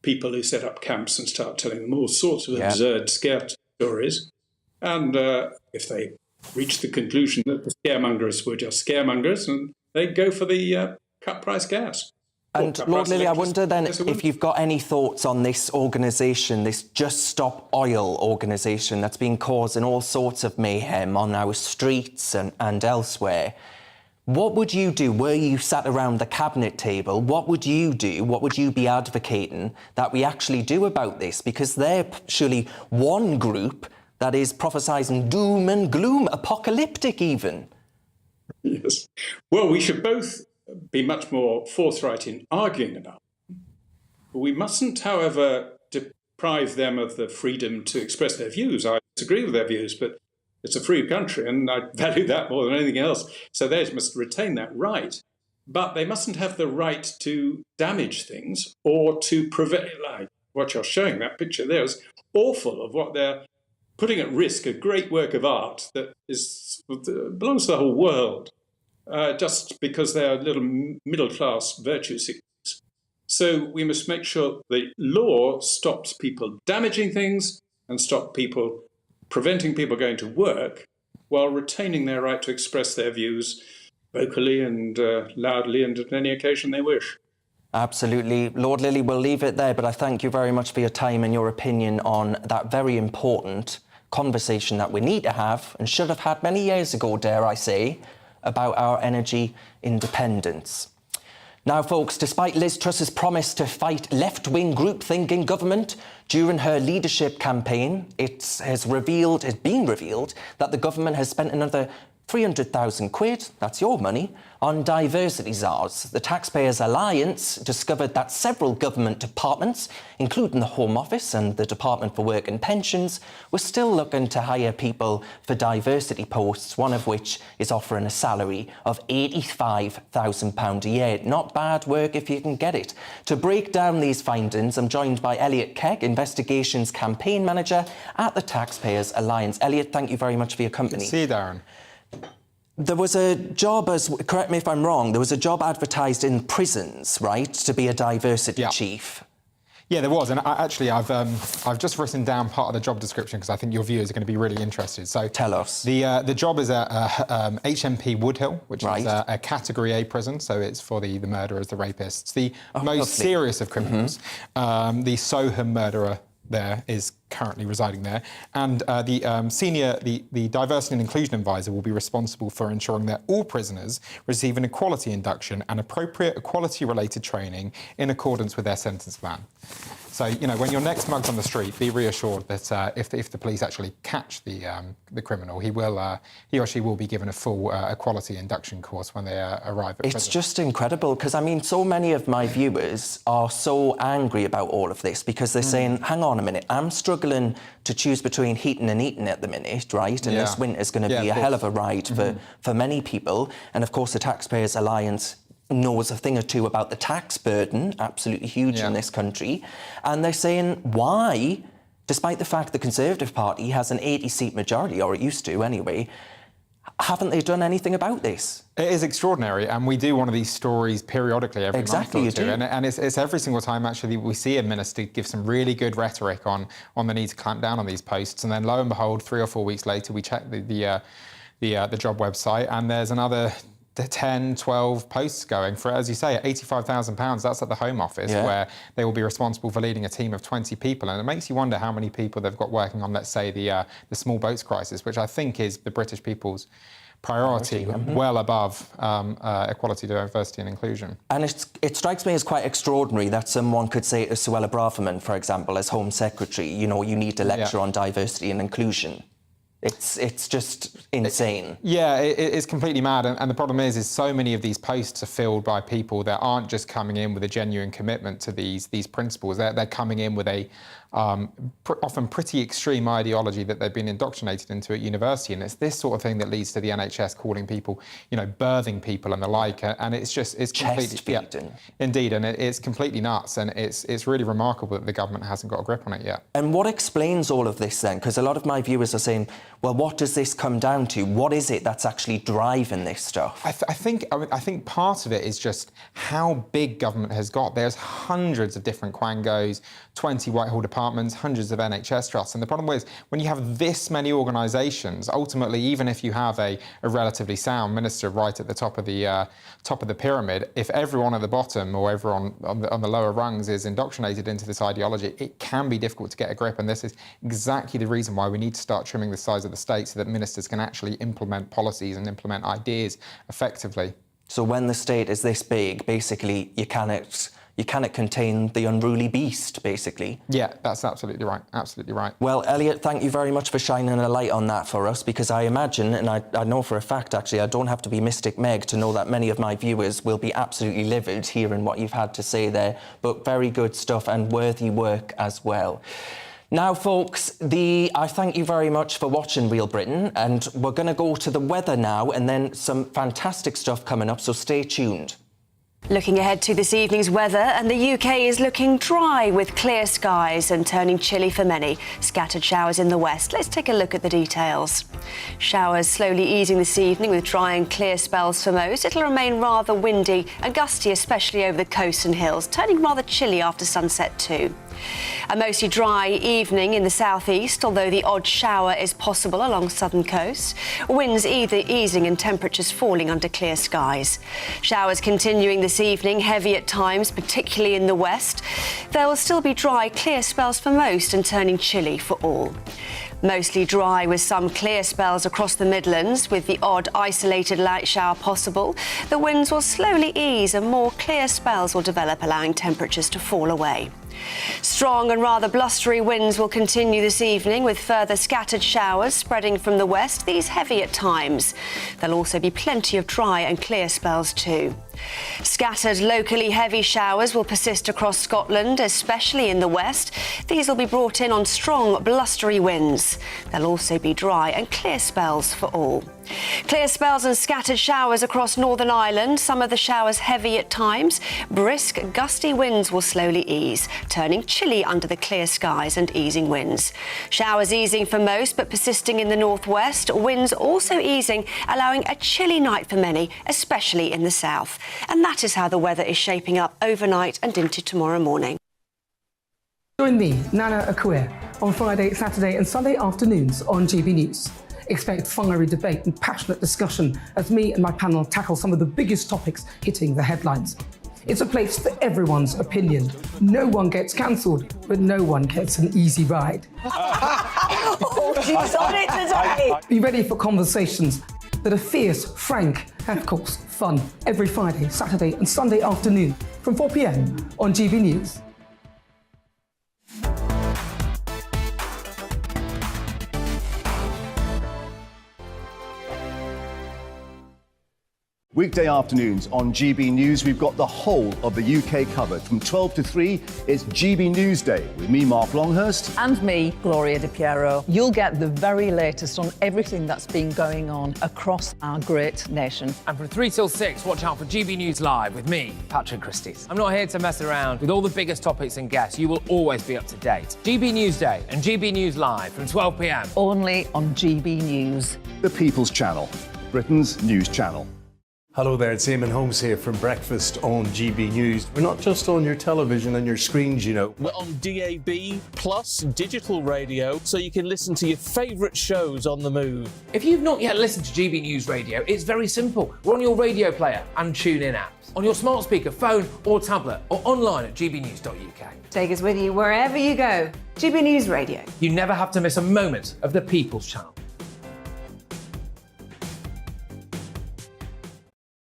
people who set up camps and start telling them all sorts of absurd scare stories. And if they reach the conclusion that the scaremongers were just scaremongers, and they'd go for the cut-price gas. And Lord Lilly, I wonder then if you've got any thoughts on this organisation, this Just Stop Oil organisation that's been causing all sorts of mayhem on our streets and elsewhere. What would you do, were you sat around the cabinet table, what would you do, what would you be advocating that we actually do about this? Because they're surely one group that is prophesying doom and gloom, apocalyptic even. Yes. Well, we should both be much more forthright in arguing about them. We mustn't, however, deprive them of the freedom to express their views. I disagree with their views, but it's a free country, and I value that more than anything else. So they must retain that right. But they mustn't have the right to damage things or to prevent, like what you're showing, that picture there is awful of what they're putting at risk, a great work of art that belongs to the whole world. Just because they are little middle-class virtue seekers. So we must make sure the law stops people damaging things and preventing people going to work while retaining their right to express their views vocally and loudly and at any occasion they wish. Absolutely. Lord Lilly, we'll leave it there, but I thank you very much for your time and your opinion on that very important conversation that we need to have and should have had many years ago, dare I say, about our energy independence. Now, folks, despite Liz Truss's promise to fight left-wing groupthink in government, during her leadership campaign, it's been revealed that the government has spent another 300,000 quid, that's your money, on diversity czars. The Taxpayers Alliance discovered that several government departments, including the Home Office and the Department for Work and Pensions, were still looking to hire people for diversity posts, one of which is offering a salary of £85,000 a year. Not bad work if you can get it. To break down these findings, I'm joined by Elliot Kegg, Investigations Campaign Manager at the Taxpayers Alliance. Elliot, thank you very much for your company. Good to see you, Darren. There was a job, correct me if I'm wrong, there was a job advertised in prisons, right, to be a diversity chief. Yeah, there was, and I've just written down part of the job description because I think your viewers are going to be really interested. So tell us. The job is at HMP Woodhill, which is a Category A prison, so it's for the murderers, the rapists, the most serious of criminals. The Soham murderer there is currently residing there, and the diversity and inclusion advisor will be responsible for ensuring that all prisoners receive an equality induction and appropriate equality-related training in accordance with their sentence plan. So, you know, when you're next mugged on the street, be reassured that if the police actually catch the criminal, he or she will be given a full equality induction course when they arrive at prison. It's just incredible because, I mean, so many of my viewers are so angry about all of this because they're saying, hang on a minute, I'm struggling to choose between heating and eating at the minute, right? And this winter's going to be a hell of a ride for many people. And, of course, the Taxpayers Alliance knows a thing or two about the tax burden, absolutely huge in this country. And they're saying, why, despite the fact the Conservative Party has an 80-seat majority, or it used to anyway, haven't they done anything about this? It is extraordinary, and we do one of these stories periodically every month or two. You do. And it's every single time, actually, we see a minister give some really good rhetoric on the need to clamp down on these posts, and then, lo and behold, 3 or 4 weeks later, we check the job website, and there's another 10, 12 posts going for, as you say, at £85,000. That's at the Home Office, where they will be responsible for leading a team of 20 people. And it makes you wonder how many people they've got working on, let's say, the small boats crisis, which I think is the British people's priority, well above equality, diversity and inclusion. And it strikes me as quite extraordinary that someone could say to Suella Braverman, for example, as Home Secretary, you know, you need to lecture on diversity and inclusion. It's just insane. It's completely mad, and the problem is so many of these posts are filled by people that aren't just coming in with a genuine commitment to these principles. They're coming in with a often pretty extreme ideology that they've been indoctrinated into at university, and it's this sort of thing that leads to the NHS calling people, you know, birthing people and the like, and it's completely indeed, and it's completely nuts, and it's really remarkable that the government hasn't got a grip on it yet. And what explains all of this then? Because a lot of my viewers are saying, well, what does this come down to? What is it that's actually driving this stuff? I think part of it is just how big government has got. There's hundreds of different quangos, 20 Whitehall departments, hundreds of NHS trusts. And the problem is, when you have this many organisations, ultimately, even if you have a relatively sound minister right at the top of the pyramid, if everyone at the bottom or everyone on the lower rungs is indoctrinated into this ideology, it can be difficult to get a grip. And this is exactly the reason why we need to start trimming the size of the state so that ministers can actually implement policies and implement ideas effectively. So when the state is this big, basically, you cannot contain the unruly beast, basically. Yeah, that's absolutely right. Absolutely right. Well, Elliot, thank you very much for shining a light on that for us, because I imagine, and I know for a fact, actually, I don't have to be Mystic Meg to know that many of my viewers will be absolutely livid hearing what you've had to say there, but very good stuff and worthy work as well. Now, folks, I thank you very much for watching Real Britain, and we're going to go to the weather now, and then some fantastic stuff coming up, so stay tuned. Looking ahead to this evening's weather, and the UK is looking dry with clear skies and turning chilly for many. Scattered showers in the west. Let's take a look at the details. Showers slowly easing this evening with dry and clear spells for most. It'll remain rather windy and gusty, especially over the coast and hills, turning rather chilly after sunset too. A mostly dry evening in the southeast, although the odd shower is possible along southern coast. Winds either easing and temperatures falling under clear skies. Showers continuing this evening, heavy at times, particularly in the west. There will still be dry, clear spells for most and turning chilly for all. Mostly dry with some clear spells across the Midlands, with the odd isolated light shower possible. The winds will slowly ease and more clear spells will develop, allowing temperatures to fall away. Strong and rather blustery winds will continue this evening, with further scattered showers spreading from the west, these heavy at times. There'll also be plenty of dry and clear spells too. Scattered, locally heavy showers will persist across Scotland, especially in the west. These will be brought in on strong, blustery winds. There'll also be dry and clear spells for all. Clear spells and scattered showers across Northern Ireland, some of the showers heavy at times. Brisk, gusty winds will slowly ease, turning chilly under the clear skies and easing winds. Showers easing for most, but persisting in the northwest. Winds also easing, allowing a chilly night for many, especially in the south. And that is how the weather is shaping up overnight and into tomorrow morning. Join me, Nana Akua, on Friday, Saturday and Sunday afternoons on GB News. Expect fiery debate and passionate discussion as me and my panel tackle some of the biggest topics hitting the headlines. It's a place for everyone's opinion. No one gets cancelled, but no one gets an easy ride. Oh, she's on it today. Be ready for conversations that are fierce, frank, and of course, fun. Every Friday, Saturday and Sunday afternoon from 4 p.m. on GB News. Weekday afternoons on GB News, we've got the whole of the UK covered. From 12 to 3, it's GB News Day with me, Mark Longhurst. And me, Gloria Di Piero. You'll get the very latest on everything that's been going on across our great nation. And from 3 till 6, watch out for GB News Live with me, Patrick Christys. I'm not here to mess around with all the biggest topics and guests. You will always be up to date. GB News Day and GB News Live from 12 p.m. Only on GB News. The People's Channel, Britain's news channel. Hello there, it's Eamon Holmes here from Breakfast on GB News. We're not just on your television and your screens, you know. We're on DAB plus digital radio, so you can listen to your favourite shows on the move. If you've not yet listened to GB News Radio, it's very simple. We're on your radio player and TuneIn apps, on your smart speaker, phone or tablet, or online at gbnews.uk. Take us with you wherever you go. GB News Radio. You never have to miss a moment of the People's Channel.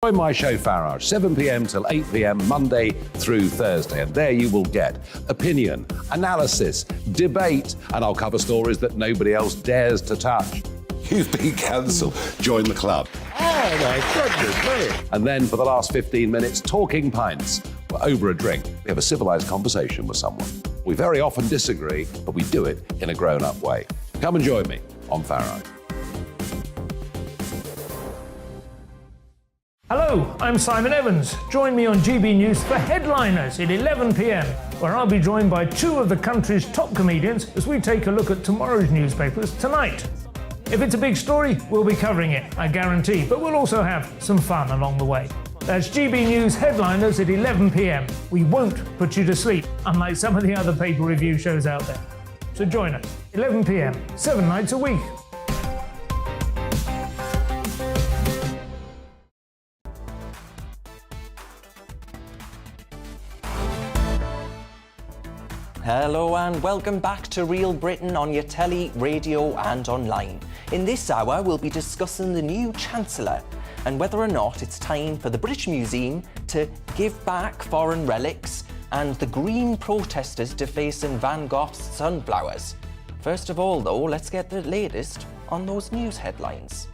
Join my show Farage, 7 p.m. till 8 p.m. Monday through Thursday, and there you will get opinion, analysis, debate, and I'll cover stories that nobody else dares to touch. You've been cancelled. Join the club. Oh my goodness me. And then for the last 15 minutes, talking pints. We're over a drink. We have a civilised conversation with someone. We very often disagree, but we do it in a grown-up way. Come and join me on Farage. Hello, I'm Simon Evans. Join me on GB News for Headliners at 11 p.m, where I'll be joined by two of the country's top comedians as we take a look at tomorrow's newspapers tonight. If it's a big story, we'll be covering it, I guarantee, but we'll also have some fun along the way. That's GB News Headliners at 11 p.m. We won't put you to sleep, unlike some of the other paper review shows out there. So join us, 11 p.m, 7 nights a week. Hello and welcome back to Real Britain on your telly, radio and online. In this hour we'll be discussing the new Chancellor and whether or not it's time for the British Museum to give back foreign relics and the green protesters defacing Van Gogh's sunflowers. First of all though, let's get the latest on those news headlines.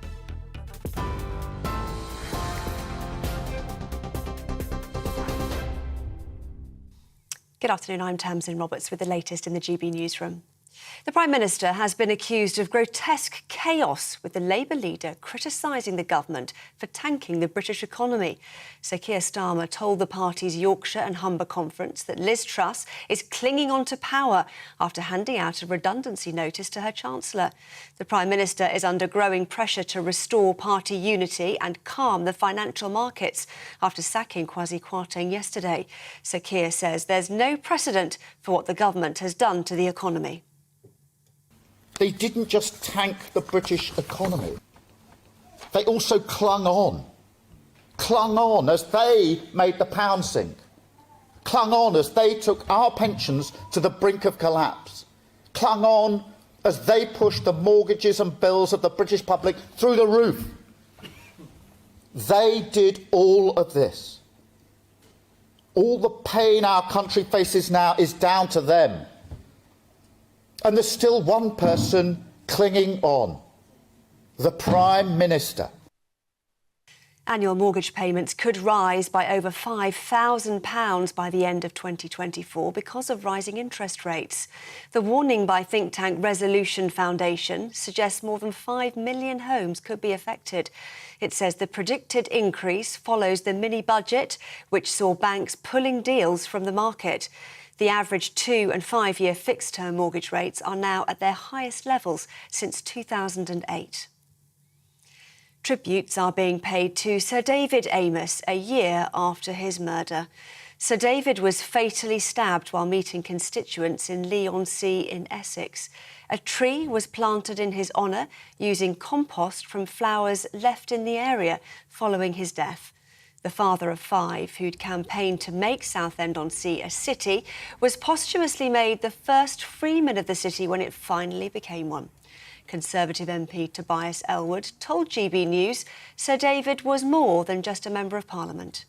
Good afternoon, I'm Tamsin Roberts with the latest in the GB newsroom. The Prime Minister has been accused of grotesque chaos, with the Labour leader criticising the government for tanking the British economy. Sir Keir Starmer told the party's Yorkshire and Humber conference that Liz Truss is clinging on to power after handing out a redundancy notice to her Chancellor. The Prime Minister is under growing pressure to restore party unity and calm the financial markets after sacking Kwasi Kwarteng yesterday. Sir Keir says there's no precedent for what the government has done to the economy. They didn't just tank the British economy. They also clung on as they made the pound sink, clung on as they took our pensions to the brink of collapse, clung on as they pushed the mortgages and bills of the British public through the roof. They did all of this. All the pain our country faces now is down to them. And there's still one person clinging on, the Prime Minister. Annual mortgage payments could rise by over £5,000 by the end of 2024 because of rising interest rates. The warning by think tank Resolution Foundation suggests more than 5 million homes could be affected. It says the predicted increase follows the mini-budget, which saw banks pulling deals from the market. The average 2- and 5-year fixed-term mortgage rates are now at their highest levels since 2008. Tributes are being paid to Sir David Amess a year after his murder. Sir David was fatally stabbed while meeting constituents in Leigh-on-Sea in Essex. A tree was planted in his honour using compost from flowers left in the area following his death. The father of 5, who'd campaigned to make Southend-on-Sea a city, was posthumously made the first freeman of the city when it finally became one. Conservative MP Tobias Ellwood told GB News Sir David was more than just a Member of Parliament.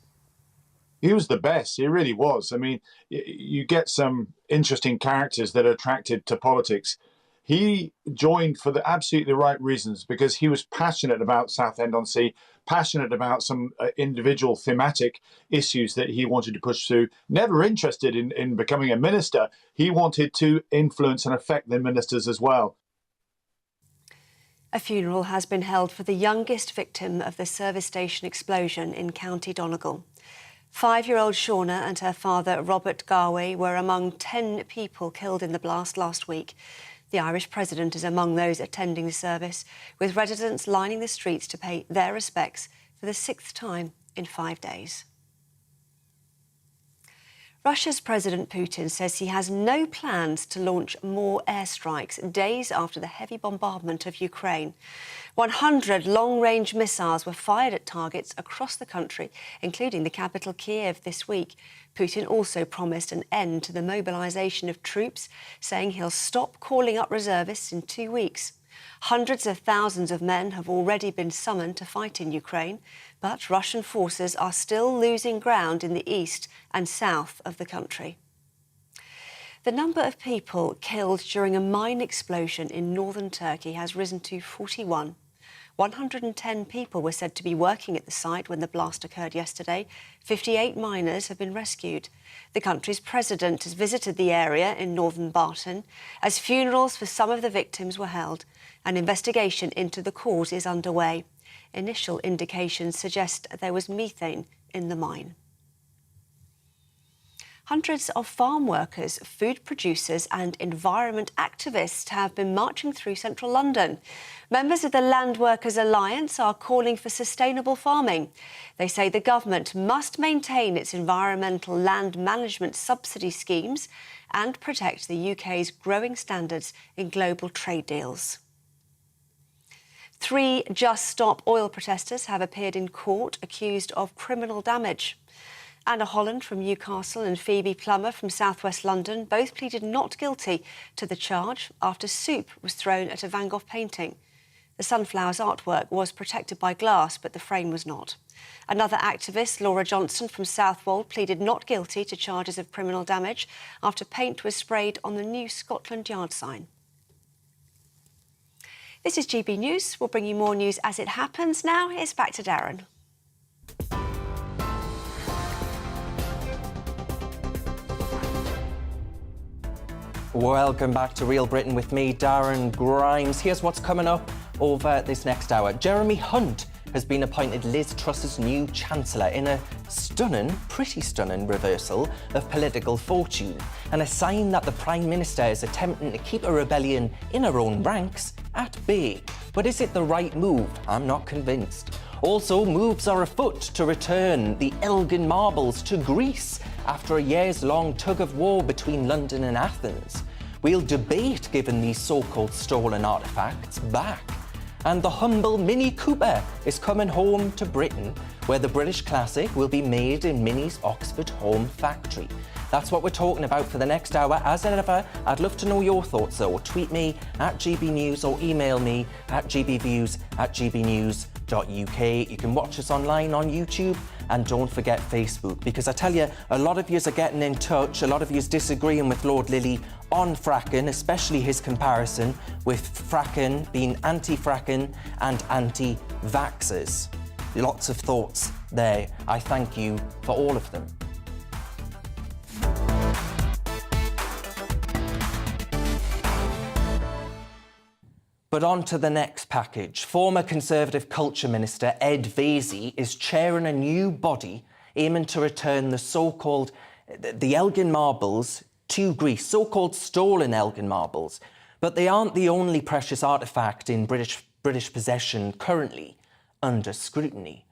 He was the best, he really was. I mean, you get some interesting characters that are attracted to politics. He joined for the absolutely right reasons, because he was passionate about Southend-on-Sea, passionate about some individual thematic issues that he wanted to push through, never interested in becoming a minister. He wanted to influence and affect the ministers as well. A funeral has been held for the youngest victim of the service station explosion in County Donegal. 5-year-old Shauna and her father, Robert Garway, were among 10 people killed in the blast last week. The Irish president is among those attending the service, with residents lining the streets to pay their respects for the 6th time in 5 days. Russia's President Putin says he has no plans to launch more airstrikes days after the heavy bombardment of Ukraine. 100 long-range missiles were fired at targets across the country, including the capital Kiev this week. Putin also promised an end to the mobilisation of troops, saying he'll stop calling up reservists in 2 weeks. Hundreds of thousands of men have already been summoned to fight in Ukraine, but Russian forces are still losing ground in the east and south of the country. The number of people killed during a mine explosion in northern Turkey has risen to 41. 110 people were said to be working at the site when the blast occurred yesterday. 58 miners have been rescued. The country's president has visited the area in northern Barton as funerals for some of the victims were held. An investigation into the cause is underway. Initial indications suggest there was methane in the mine. Hundreds of farm workers, food producers and environment activists have been marching through central London. Members of the Land Workers Alliance are calling for sustainable farming. They say the government must maintain its environmental land management subsidy schemes and protect the UK's growing standards in global trade deals. 3 Just Stop Oil protesters have appeared in court accused of criminal damage. Anna Holland from Newcastle and Phoebe Plummer from South West London both pleaded not guilty to the charge after soup was thrown at a Van Gogh painting. The sunflowers artwork was protected by glass, but the frame was not. Another activist, Laura Johnson from Southwold, pleaded not guilty to charges of criminal damage after paint was sprayed on the new Scotland Yard sign. This is GB News. We'll bring you more news as it happens. Now it's back to Darren. Welcome back to Real Britain with me, Darren Grimes. Here's what's coming up over this next hour. Jeremy Hunt has been appointed Liz Truss's new Chancellor in a pretty stunning reversal of political fortune, and a sign that the Prime Minister is attempting to keep a rebellion in her own ranks at bay. But is it the right move? I'm not convinced. Also, moves are afoot to return the Elgin marbles to Greece after a years-long tug-of-war between London and Athens. We'll debate giving these so-called stolen artefacts back. And the humble Mini Cooper is coming home to Britain, where the British classic will be made in Mini's Oxford home factory. That's what we're talking about for the next hour. As ever, I'd love to know your thoughts, though. Tweet me at GBNews or email me at gbviews@gbnews.uk. You can watch us online on YouTube, and don't forget Facebook, because I tell you, a lot of yous are getting in touch, a lot of yous disagreeing with Lord Lilly on fracking, especially his comparison with fracking being anti-fracking and anti-vaxxers. Lots of thoughts there. I thank you for all of them. But on to the next package. Former Conservative Culture Minister Ed Vaizey is chairing a new body aiming to return the so-called the Elgin marbles to Greece, so-called stolen Elgin marbles. But they aren't the only precious artefact in British possession currently under scrutiny.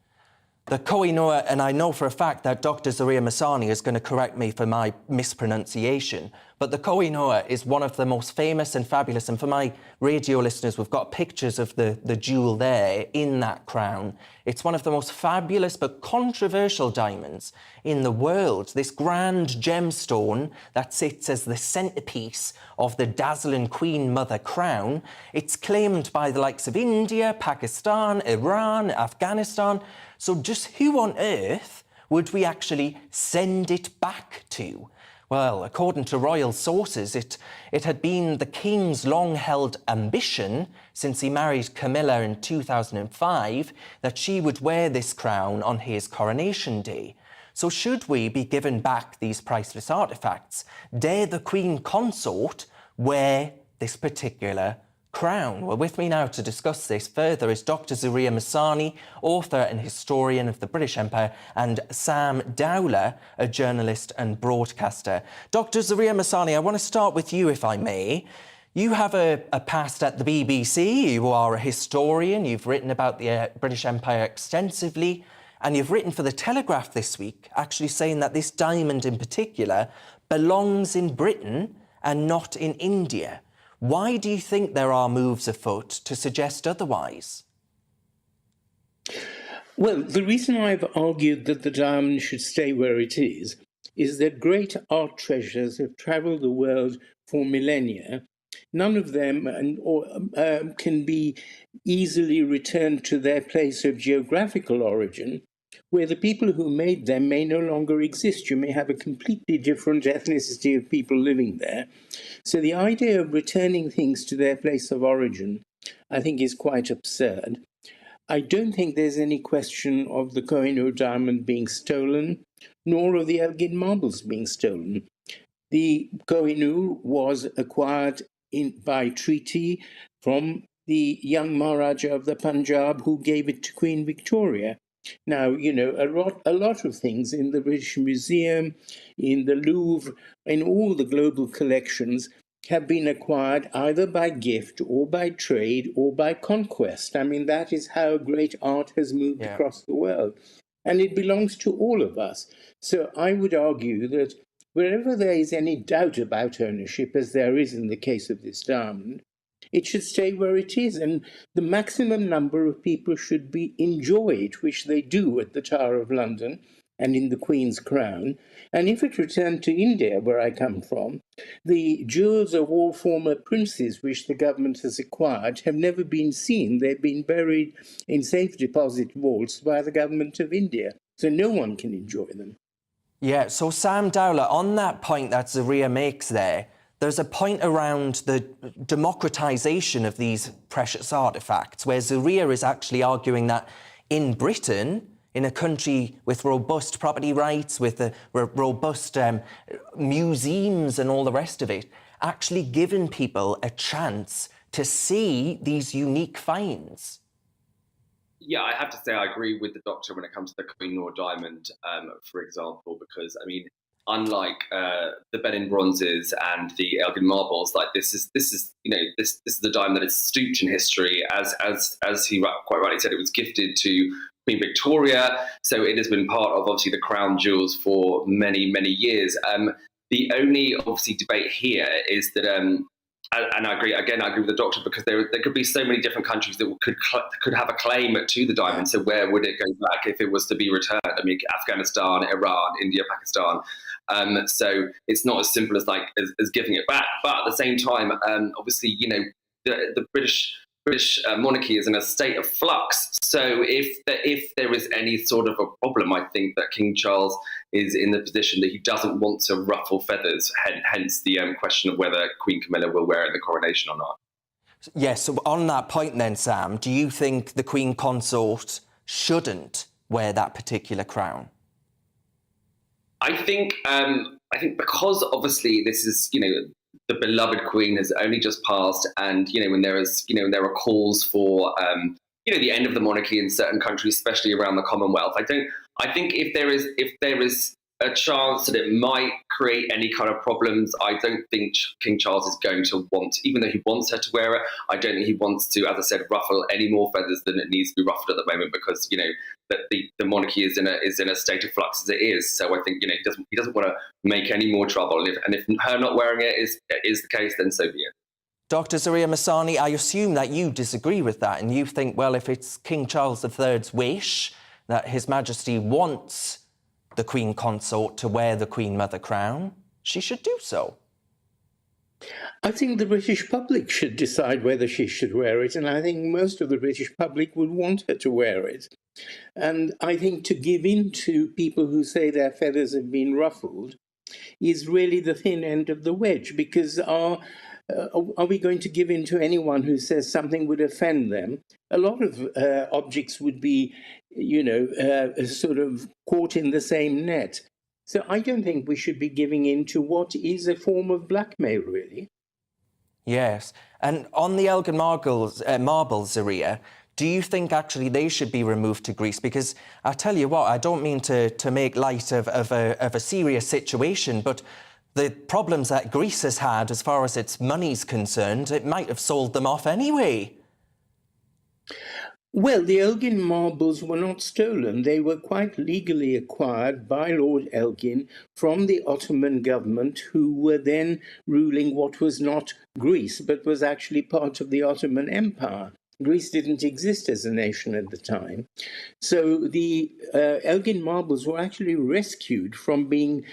The Kohinoor, and I know for a fact that Dr. Zaria Masani is going to correct me for my mispronunciation, but the Kohinoor is one of the most famous and fabulous, and for my radio listeners, we've got pictures of the jewel there in that crown. It's one of the most fabulous but controversial diamonds in the world, this grand gemstone that sits as the centrepiece of the dazzling Queen Mother crown. It's claimed by the likes of India, Pakistan, Iran, Afghanistan. So just who on earth would we actually send it back to? Well, according to royal sources, it had been the king's long-held ambition since he married Camilla in 2005 that she would wear this crown on his coronation day. So should we be giving back these priceless artefacts? Dare the Queen Consort wear this particular crown? Well, with me now to discuss this further is Dr. Zaria Masani, author and historian of the British Empire, and Sam Dowler, a journalist and broadcaster. Dr. Zaria Masani, I want to start with you, if I may. You have a past at the BBC, you are a historian, you've written about the British Empire extensively, and you've written for The Telegraph this week, actually saying that this diamond in particular belongs in Britain and not in India. Why do you think there are moves afoot to suggest otherwise? Well, the reason I've argued that the diamond should stay where it is that great art treasures have travelled the world for millennia. None of them can be easily returned to their place of geographical origin, where the people who made them may no longer exist. You may have a completely different ethnicity of people living there. So the idea of returning things to their place of origin, I think, is quite absurd. I don't think there's any question of the Kohinoor diamond being stolen, nor of the Elgin marbles being stolen. The Kohinoor was acquired by treaty from the young Maharaja of the Punjab, who gave it to Queen Victoria. Now, you know, a lot of things in the British Museum, in the Louvre, in all the global collections have been acquired either by gift or by trade or by conquest. I mean, that is how great art has moved across the world. And it belongs to all of us. So I would argue that wherever there is any doubt about ownership, as there is in the case of this diamond, it should stay where it is, and the maximum number of people should be enjoyed, which they do at the Tower of London and in the Queen's Crown. And if it returned to India, where I come from, the jewels of all former princes which the government has acquired have never been seen. They've been buried in safe deposit vaults by the government of India, so no one can enjoy them. Yeah, so Sam Dowler, on that point that Zaria makes there's a point around the democratisation of these precious artefacts, where Zaria is actually arguing that in Britain, in a country with robust property rights, with robust museums and all the rest of it, actually given people a chance to see these unique finds? Yeah, I have to say I agree with the doctor when it comes to the Koh-i-Noor diamond, for example, because I mean, unlike the Benin bronzes and the Elgin marbles, like this is this is the diamond that is steeped in history. As he quite rightly said, it was gifted to Queen Victoria, so it has been part of obviously the crown jewels for many years. The only obviously debate here is that. And I agree with the doctor, because there could be so many different countries that could have a claim to the diamond. So where would it go back if it was to be returned? I mean, Afghanistan, Iran, India, Pakistan. So it's not as simple as giving it back. But at the same time, obviously, the British monarchy is in a state of flux. So if there is any sort of a problem, I think that King Charles is in the position that he doesn't want to ruffle feathers, hence the question of whether Queen Camilla will wear it in the coronation or not. Yes, so on that point then, Sam, do you think the Queen Consort shouldn't wear that particular crown? I think because obviously this is, the beloved Queen has only just passed, and when there are calls for the end of the monarchy in certain countries, especially around the Commonwealth. I think if there is a chance that it might create any kind of problems, I don't think King Charles is going to want, even though he wants her to wear it, I don't think he wants to, as I said, ruffle any more feathers than it needs to be ruffled at the moment, because that the monarchy is in a state of flux as it is. So I think he doesn't want to make any more trouble, and if her not wearing it is the case, then so be it. Dr. Zaria Masani, I assume that you disagree with that, and you think, well, if it's King Charles III's wish that His Majesty wants the Queen Consort to wear the Queen Mother crown, she should do so. I think the British public should decide whether she should wear it, and I think most of the British public would want her to wear it. And I think to give in to people who say their feathers have been ruffled is really the thin end of the wedge, because are we going to give in to anyone who says something would offend them? A lot of objects would be, sort of caught in the same net. So I don't think we should be giving in to what is a form of blackmail, really. Yes. And on the Elgin marbles, Zaria, do you think actually they should be removed to Greece? Because I tell you what, I don't mean to make light of a serious situation, but the problems that Greece has had as far as its money's concerned, it might have sold them off anyway. Well, the Elgin marbles were not stolen. They were quite legally acquired by Lord Elgin from the Ottoman government, who were then ruling what was not Greece, but was actually part of the Ottoman Empire. Greece didn't exist as a nation at the time. So the Elgin marbles were actually rescued from being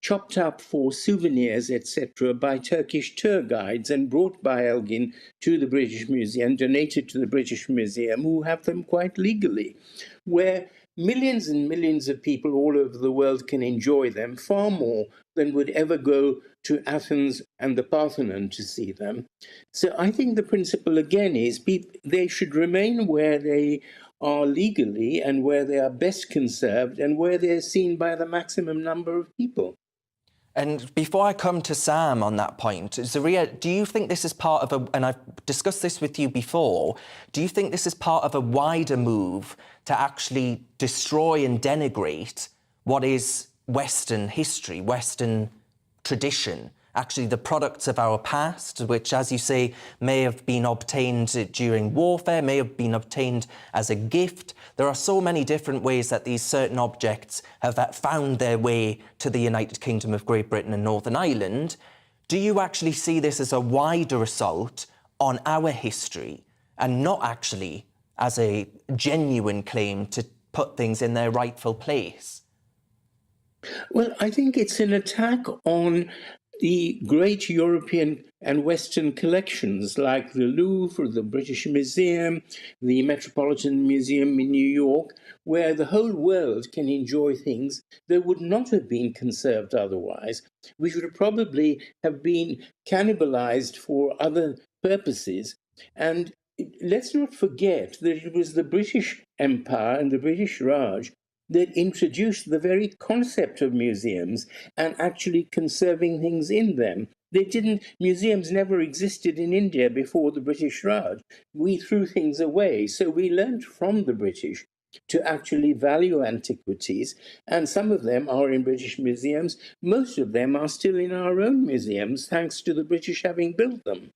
chopped up for souvenirs, etc., by Turkish tour guides and brought by Elgin to the British Museum, donated to the British Museum, who have them quite legally, where millions and millions of people all over the world can enjoy them, far more than would ever go to Athens and the Parthenon to see them. So I think the principle, again, is they should remain where they are legally and where they are best conserved and where they're seen by the maximum number of people. And before I come to Sam on that point, Zaria, do you think this is part of and I've discussed this with you before, do you think this is part of a wider move to actually destroy and denigrate what is Western history, Western tradition, actually the products of our past, which, as you say, may have been obtained during warfare, may have been obtained as a gift? There are so many different ways that these certain objects have found their way to the United Kingdom of Great Britain and Northern Ireland. Do you actually see this as a wider assault on our history and not actually as a genuine claim to put things in their rightful place? Well, I think it's an attack on the great European and Western collections like the Louvre, the British Museum, the Metropolitan Museum in New York, where the whole world can enjoy things that would not have been conserved otherwise, which would probably have been cannibalized for other purposes. And let's not forget that it was the British Empire and the British Raj that introduced the very concept of museums and actually conserving things in them. Museums never existed in India before the British Raj. We threw things away. So we learned from the British to actually value antiquities, and some of them are in British museums. Most of them are still in our own museums, thanks to the British having built them.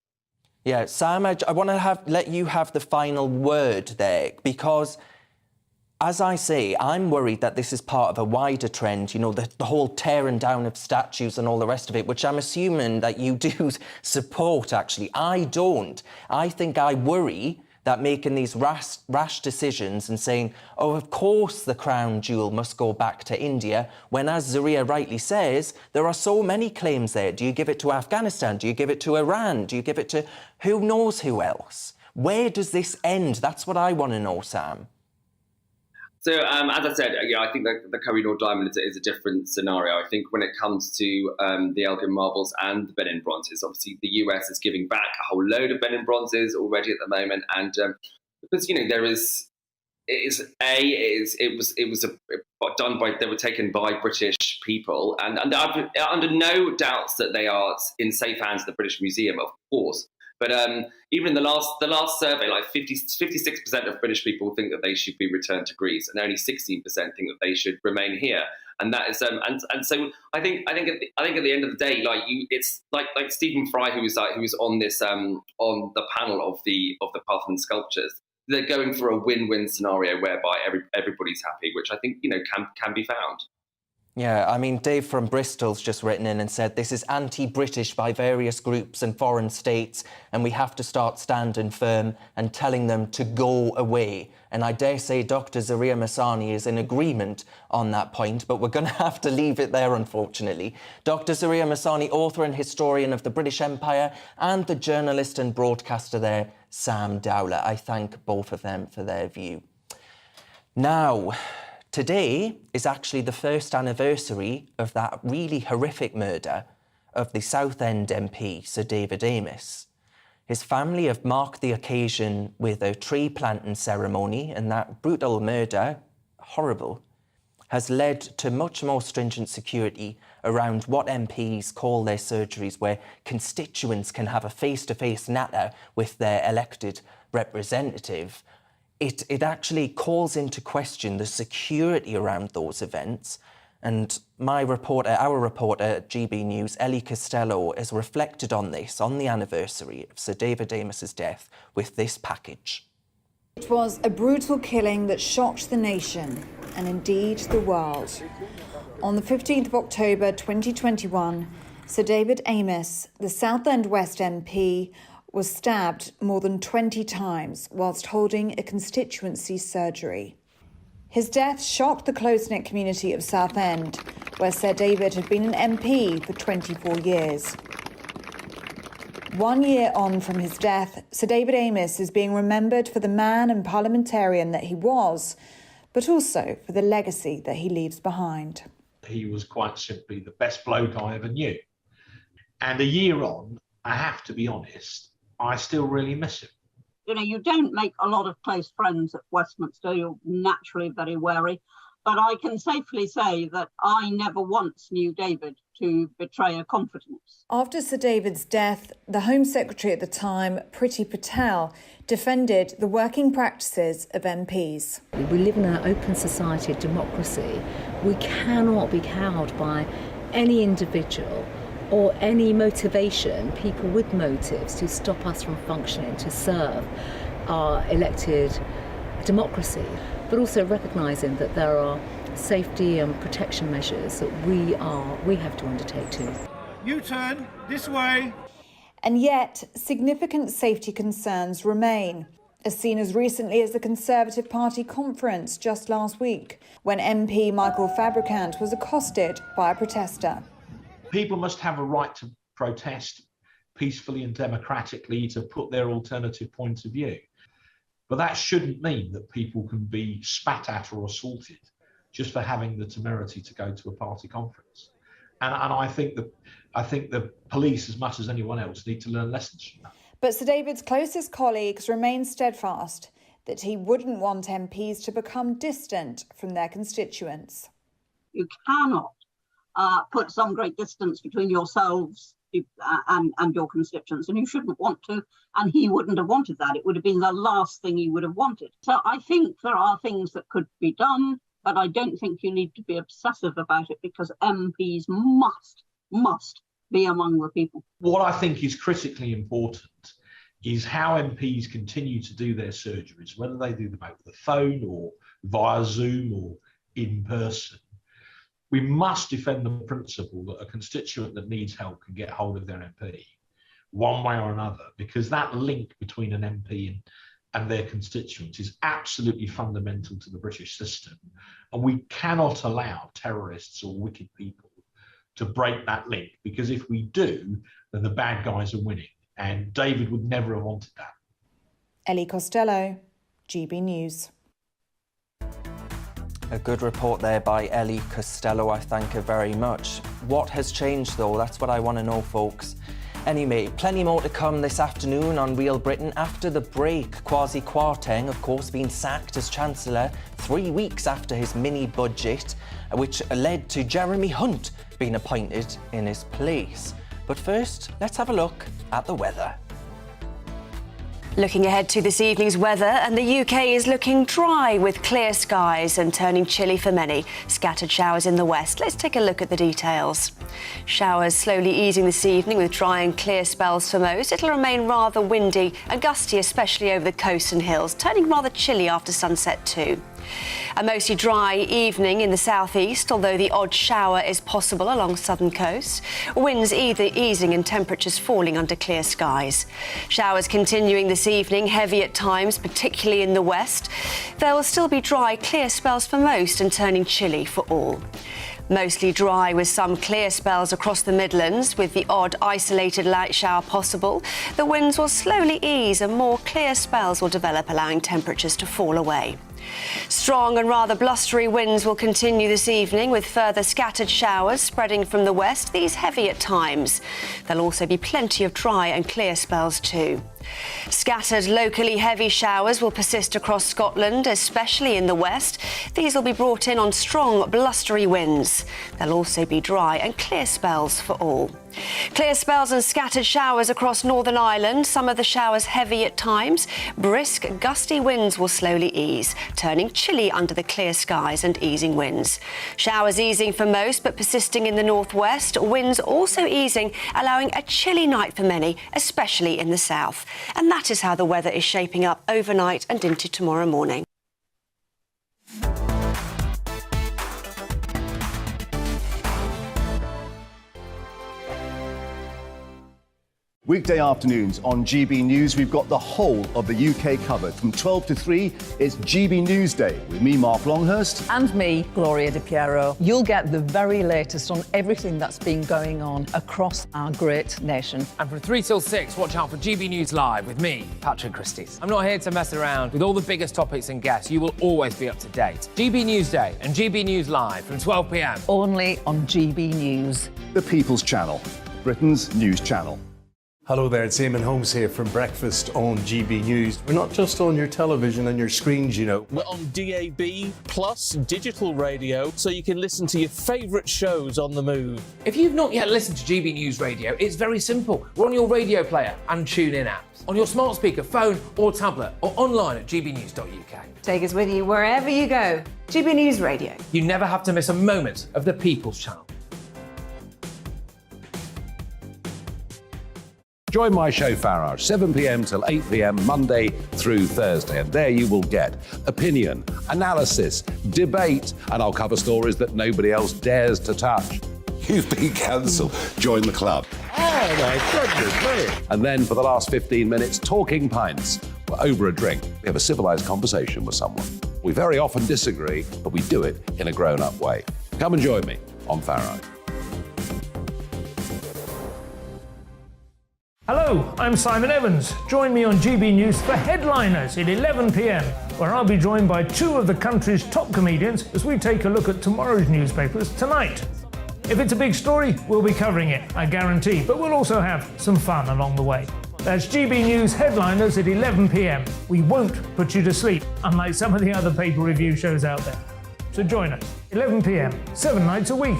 Yeah, Sam, I want to let you have the final word there, because, as I say, I'm worried that this is part of a wider trend, you know, the whole tearing down of statues and all the rest of it, which I'm assuming that you do support, actually. I don't. I think I worry that making these rash decisions and saying, oh, of course the crown jewel must go back to India, when, as Zaria rightly says, there are so many claims there. Do you give it to Afghanistan? Do you give it to Iran? Do you give it to who knows who else? Where does this end? That's what I want to know, Sam. So, as I said, I think that the Koh-i-Noor diamond is a different scenario. I think when it comes to the Elgin marbles and the Benin bronzes, obviously the US is giving back a whole load of Benin bronzes already at the moment, and because they were taken by British people, and I'm under no doubts that they are in safe hands at the British Museum, of course. But even in the last survey, like 56% of British people think that they should be returned to Greece, and only 16% think that they should remain here. And that is and so I think at the end of the day, it's like Stephen Fry, who was on this on the panel of the Parthenon sculptures. They're going for a win-win scenario whereby everybody's happy, which I think can be found. Yeah, I mean, Dave from Bristol's just written in and said, this is anti-British by various groups and foreign states, and we have to start standing firm and telling them to go away. And I dare say Dr. Zaria Masani is in agreement on that point, but we're going to have to leave it there, unfortunately. Dr. Zaria Masani, author and historian of the British Empire, and the journalist and broadcaster there, Sam Dowler. I thank both of them for their view. Now, today is actually the first anniversary of that really horrific murder of the Southend MP, Sir David Amess. His family have marked the occasion with a tree planting ceremony, and that brutal murder, horrible, has led to much more stringent security around what MPs call their surgeries, where constituents can have a face-to-face natter with their elected representative. It actually calls into question the security around those events. And our reporter at GB News, Ellie Costello, has reflected on this on the anniversary of Sir David Amess's death with this package. It was a brutal killing that shocked the nation and indeed the world. On the 15th of October 2021, Sir David Amess, the Southend West MP, was stabbed more than 20 times whilst holding a constituency surgery. His death shocked the close-knit community of Southend, where Sir David had been an MP for 24 years. 1 year on from his death, Sir David Amess is being remembered for the man and parliamentarian that he was, but also for the legacy that he leaves behind. He was quite simply the best bloke I ever knew. And a year on, I have to be honest, I still really miss him. You know, you don't make a lot of close friends at Westminster. You're naturally very wary. But I can safely say that I never once knew David to betray a confidence. After Sir David's death, the Home Secretary at the time, Priti Patel, defended the working practices of MPs. We live in an open society, democracy. We cannot be cowed by any individual or any motivation, people with motives, to stop us from functioning, to serve our elected democracy, but also recognising that there are safety and protection measures that we have to undertake too. U-turn, this way. And yet, significant safety concerns remain, as seen as recently as the Conservative Party conference just last week, when MP Michael Fabricant was accosted by a protester. People must have a right to protest peacefully and democratically, to put their alternative point of view. But that shouldn't mean that people can be spat at or assaulted just for having the temerity to go to a party conference. And I think the police, as much as anyone else, need to learn lessons from that. But Sir David's closest colleagues remain steadfast that he wouldn't want MPs to become distant from their constituents. You cannot put some great distance between yourselves and your constituents, and you shouldn't want to, and he wouldn't have wanted that. It would have been the last thing he would have wanted. So I think there are things that could be done, but I don't think you need to be obsessive about it, because MPs must be among the people. What I think is critically important is how MPs continue to do their surgeries, whether they do them over the phone or via Zoom or in person. We must defend the principle that a constituent that needs help can get hold of their MP one way or another, because that link between an MP and their constituents is absolutely fundamental to the British system. And we cannot allow terrorists or wicked people to break that link, because if we do, then the bad guys are winning. And David would never have wanted that. Ellie Costello, GB News. A good report there by Ellie Costello, I thank her very much. What has changed though? That's what I want to know, folks. Anyway, plenty more to come this afternoon on Real Britain. After the break, Kwasi Kwarteng, of course, being sacked as Chancellor 3 weeks after his mini-budget, which led to Jeremy Hunt being appointed in his place. But first, let's have a look at the weather. Looking ahead to this evening's weather, and the UK is looking dry with clear skies and turning chilly for many. Scattered showers in the west. Let's take a look at the details. Showers slowly easing this evening with dry and clear spells for most. It'll remain rather windy and gusty, especially over the coast and hills, turning rather chilly after sunset too. A mostly dry evening in the southeast, although the odd shower is possible along southern coasts. Winds either easing and temperatures falling under clear skies. Showers continuing this evening, heavy at times, particularly in the west. There will still be dry, clear spells for most and turning chilly for all. Mostly dry with some clear spells across the Midlands, with the odd isolated light shower possible. The winds will slowly ease and more clear spells will develop, allowing temperatures to fall away. Strong and rather blustery winds will continue this evening, with further scattered showers spreading from the west, these heavy at times. There'll also be plenty of dry and clear spells too. Scattered, locally heavy showers will persist across Scotland, especially in the west. These will be brought in on strong, blustery winds. There'll also be dry and clear spells for all. Clear spells and scattered showers across Northern Ireland, some of the showers heavy at times. Brisk, gusty winds will slowly ease, turning chilly under the clear skies and easing winds. Showers easing for most, but persisting in the northwest. Winds also easing, allowing a chilly night for many, especially in the south. And that is how the weather is shaping up overnight and into tomorrow morning. Weekday afternoons on GB News, we've got the whole of the UK covered. From 12 to 3, it's GB News Day with me, Mark Longhurst. And me, Gloria Di Piero. You'll get the very latest on everything that's been going on across our great nation. And from 3 till 6, watch out for GB News Live with me, Patrick Christys. I'm not here to mess around with all the biggest topics and guests. You will always be up to date. GB News Day and GB News Live from 12 p.m. Only on GB News. The People's Channel, Britain's news channel. Hello there, it's Eamon Holmes here from Breakfast on GB News. We're not just on your television and your screens, you know. We're on DAB plus digital radio, so you can listen to your favourite shows on the move. If you've not yet listened to GB News Radio, it's very simple. We're on your radio player and TuneIn apps, on your smart speaker, phone or tablet, or online at gbnews.uk. Take us with you wherever you go. GB News Radio. You never have to miss a moment of the People's Channel. Join my show Farage, 7 p.m. till 8 p.m. Monday through Thursday. And there you will get opinion, analysis, debate, and I'll cover stories that nobody else dares to touch. You've been cancelled. Join the club. Oh my goodness me. And then for the last 15 minutes, talking pints. We're over a drink. We have a civilised conversation with someone. We very often disagree, but we do it in a grown-up way. Come and join me on Farage. Hello, I'm Simon Evans. Join me on GB News for Headliners at 11 p.m, where I'll be joined by two of the country's top comedians as we take a look at tomorrow's newspapers tonight. If it's a big story, we'll be covering it, I guarantee, but we'll also have some fun along the way. That's GB News Headliners at 11 p.m. We won't put you to sleep, unlike some of the other pay-per-review shows out there. So join us, 11 p.m, 7 nights a week.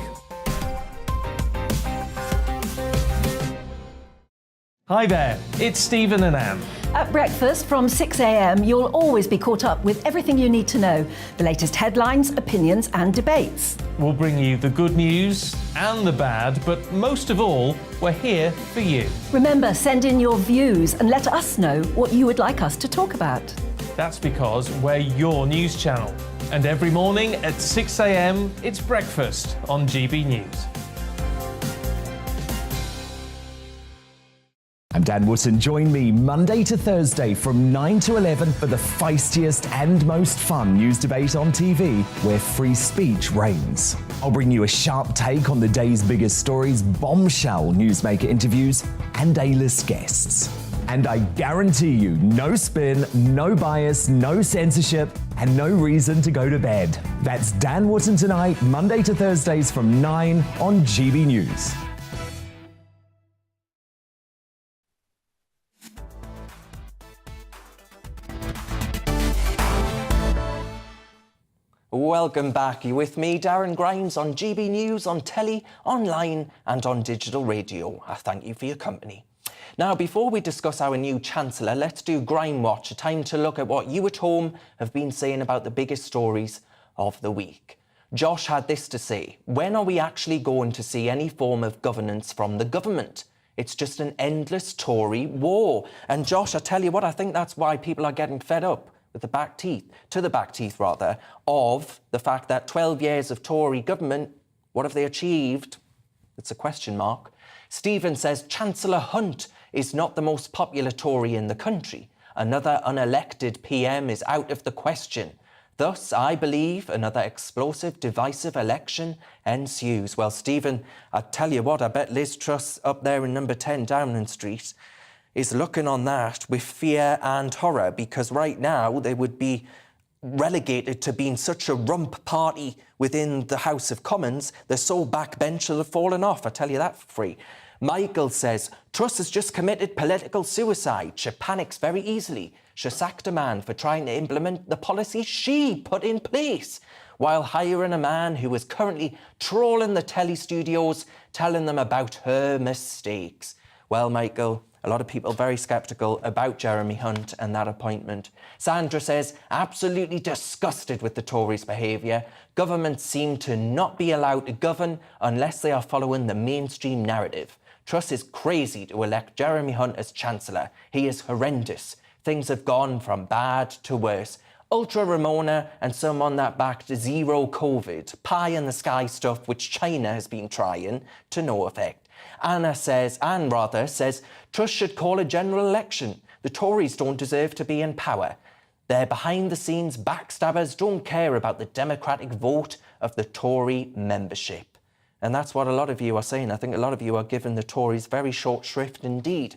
Hi there, it's Stephen and Anne. At breakfast from 6 a.m, you'll always be caught up with everything you need to know, the latest headlines, opinions and debates. We'll bring you the good news and the bad, but most of all, we're here for you. Remember, send in your views and let us know what you would like us to talk about. That's because we're your news channel. And every morning at 6 a.m, it's breakfast on GB News. I'm Dan Wootton. Join me Monday to Thursday from 9 to 11 for the feistiest and most fun news debate on TV, where free speech reigns. I'll bring you a sharp take on the day's biggest stories, bombshell newsmaker interviews, and A-list guests. And I guarantee you, no spin, no bias, no censorship, and no reason to go to bed. That's Dan Wootton Tonight, Monday to Thursdays from 9 on GB News. Welcome back. You're with me, Darren Grimes, on GB News, on telly, online and on digital radio. I thank you for your company. Now, before we discuss our new Chancellor, let's do Grime Watch, a time to look at what you at home have been saying about the biggest stories of the week. Josh had this to say: when are we actually going to see any form of governance from the government? It's just an endless Tory war. And Josh, I tell you what, I think that's why people are getting fed up with the back teeth of the fact that 12 years of Tory government, what have they achieved? It's a question mark. Stephen says Chancellor Hunt is not the most popular Tory in the country. Another unelected PM is out of the question. Thus, I believe another explosive, divisive election ensues. Well, Stephen, I tell you what, I bet Liz Truss up there in number 10 Downing Street is looking on that with fear and horror, because right now they would be relegated to being such a rump party within the House of Commons. Their sole backbench will have fallen off, I tell you that for free. Michael says, Truss has just committed political suicide. She panics very easily. She sacked a man for trying to implement the policy she put in place, while hiring a man who is currently trawling the telly studios, telling them about her mistakes. Well, Michael, a lot of people very sceptical about Jeremy Hunt and that appointment. Sandra says, absolutely disgusted with the Tories' behaviour. Governments seem to not be allowed to govern unless they are following the mainstream narrative. Truss is crazy to elect Jeremy Hunt as Chancellor. He is horrendous. Things have gone from bad to worse. Ultra Ramona and someone that backed zero COVID, pie in the sky stuff which China has been trying, to no effect. Anne says, Truss should call a general election. The Tories don't deserve to be in power. Their behind-the-scenes backstabbers don't care about the democratic vote of the Tory membership. And that's what a lot of you are saying. I think a lot of you are giving the Tories very short shrift indeed.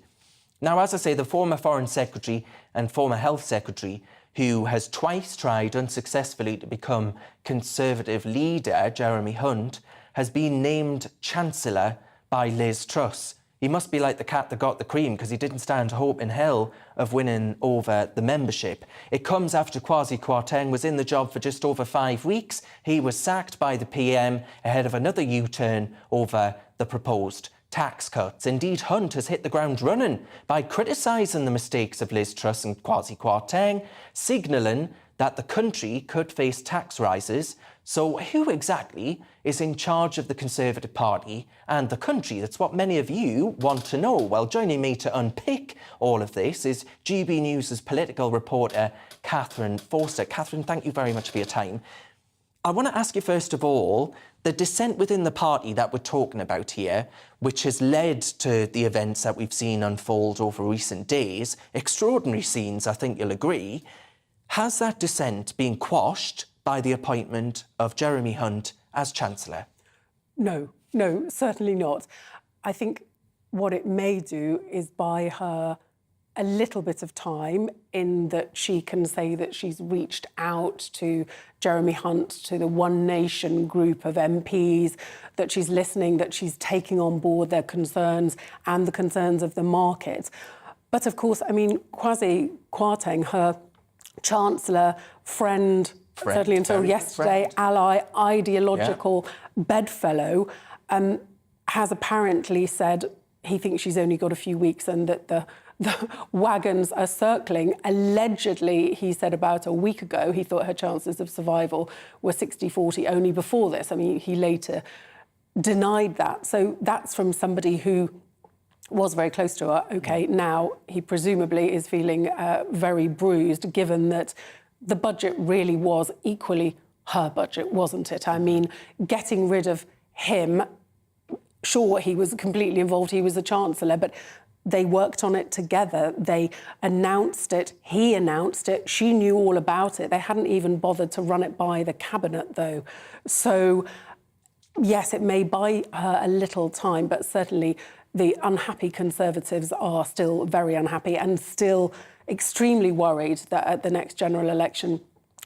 Now, as I say, the former Foreign Secretary and former Health Secretary, who has twice tried unsuccessfully to become Conservative leader, Jeremy Hunt, has been named Chancellor by Liz Truss. He must be like the cat that got the cream, because he didn't stand a hope in hell of winning over the membership. It comes after Kwasi Kwarteng was in the job for just over 5 weeks. He was sacked by the PM ahead of another U-turn over the proposed tax cuts. Indeed, Hunt has hit the ground running by criticising the mistakes of Liz Truss and Kwasi Kwarteng, signalling that the country could face tax rises. So who exactly is in charge of the Conservative Party and the country? That's what many of you want to know. Well, joining me to unpick all of this is GB News' political reporter, Catherine Forster. Catherine, thank you very much for your time. I want to ask you, first of all, the dissent within the party that we're talking about here, which has led to the events that we've seen unfold over recent days, extraordinary scenes, I think you'll agree. Has that dissent been quashed by the appointment of Jeremy Hunt as Chancellor? No, certainly not. I think what it may do is buy her a little bit of time, in that she can say that she's reached out to Jeremy Hunt, to the One Nation group of MPs, that she's listening, that she's taking on board their concerns and the concerns of the market. But of course, I mean, Kwasi Kwarteng, her Chancellor, friend certainly until yesterday, ally, ideological bedfellow, has apparently said he thinks she's only got a few weeks and that the wagons are circling. Allegedly, he said about a week ago, he thought her chances of survival were 60-40 only before this. I mean, he later denied that. So that's from somebody who was very close to her. OK, now he presumably is feeling very bruised, given that the budget really was equally her budget, wasn't it? I mean, getting rid of him, sure, he was completely involved, he was the Chancellor, but they worked on it together. They announced it. He announced it. She knew all about it. They hadn't even bothered to run it by the cabinet, though. So, yes, it may buy her a little time, but certainly the unhappy Conservatives are still very unhappy and still extremely worried that at the next general election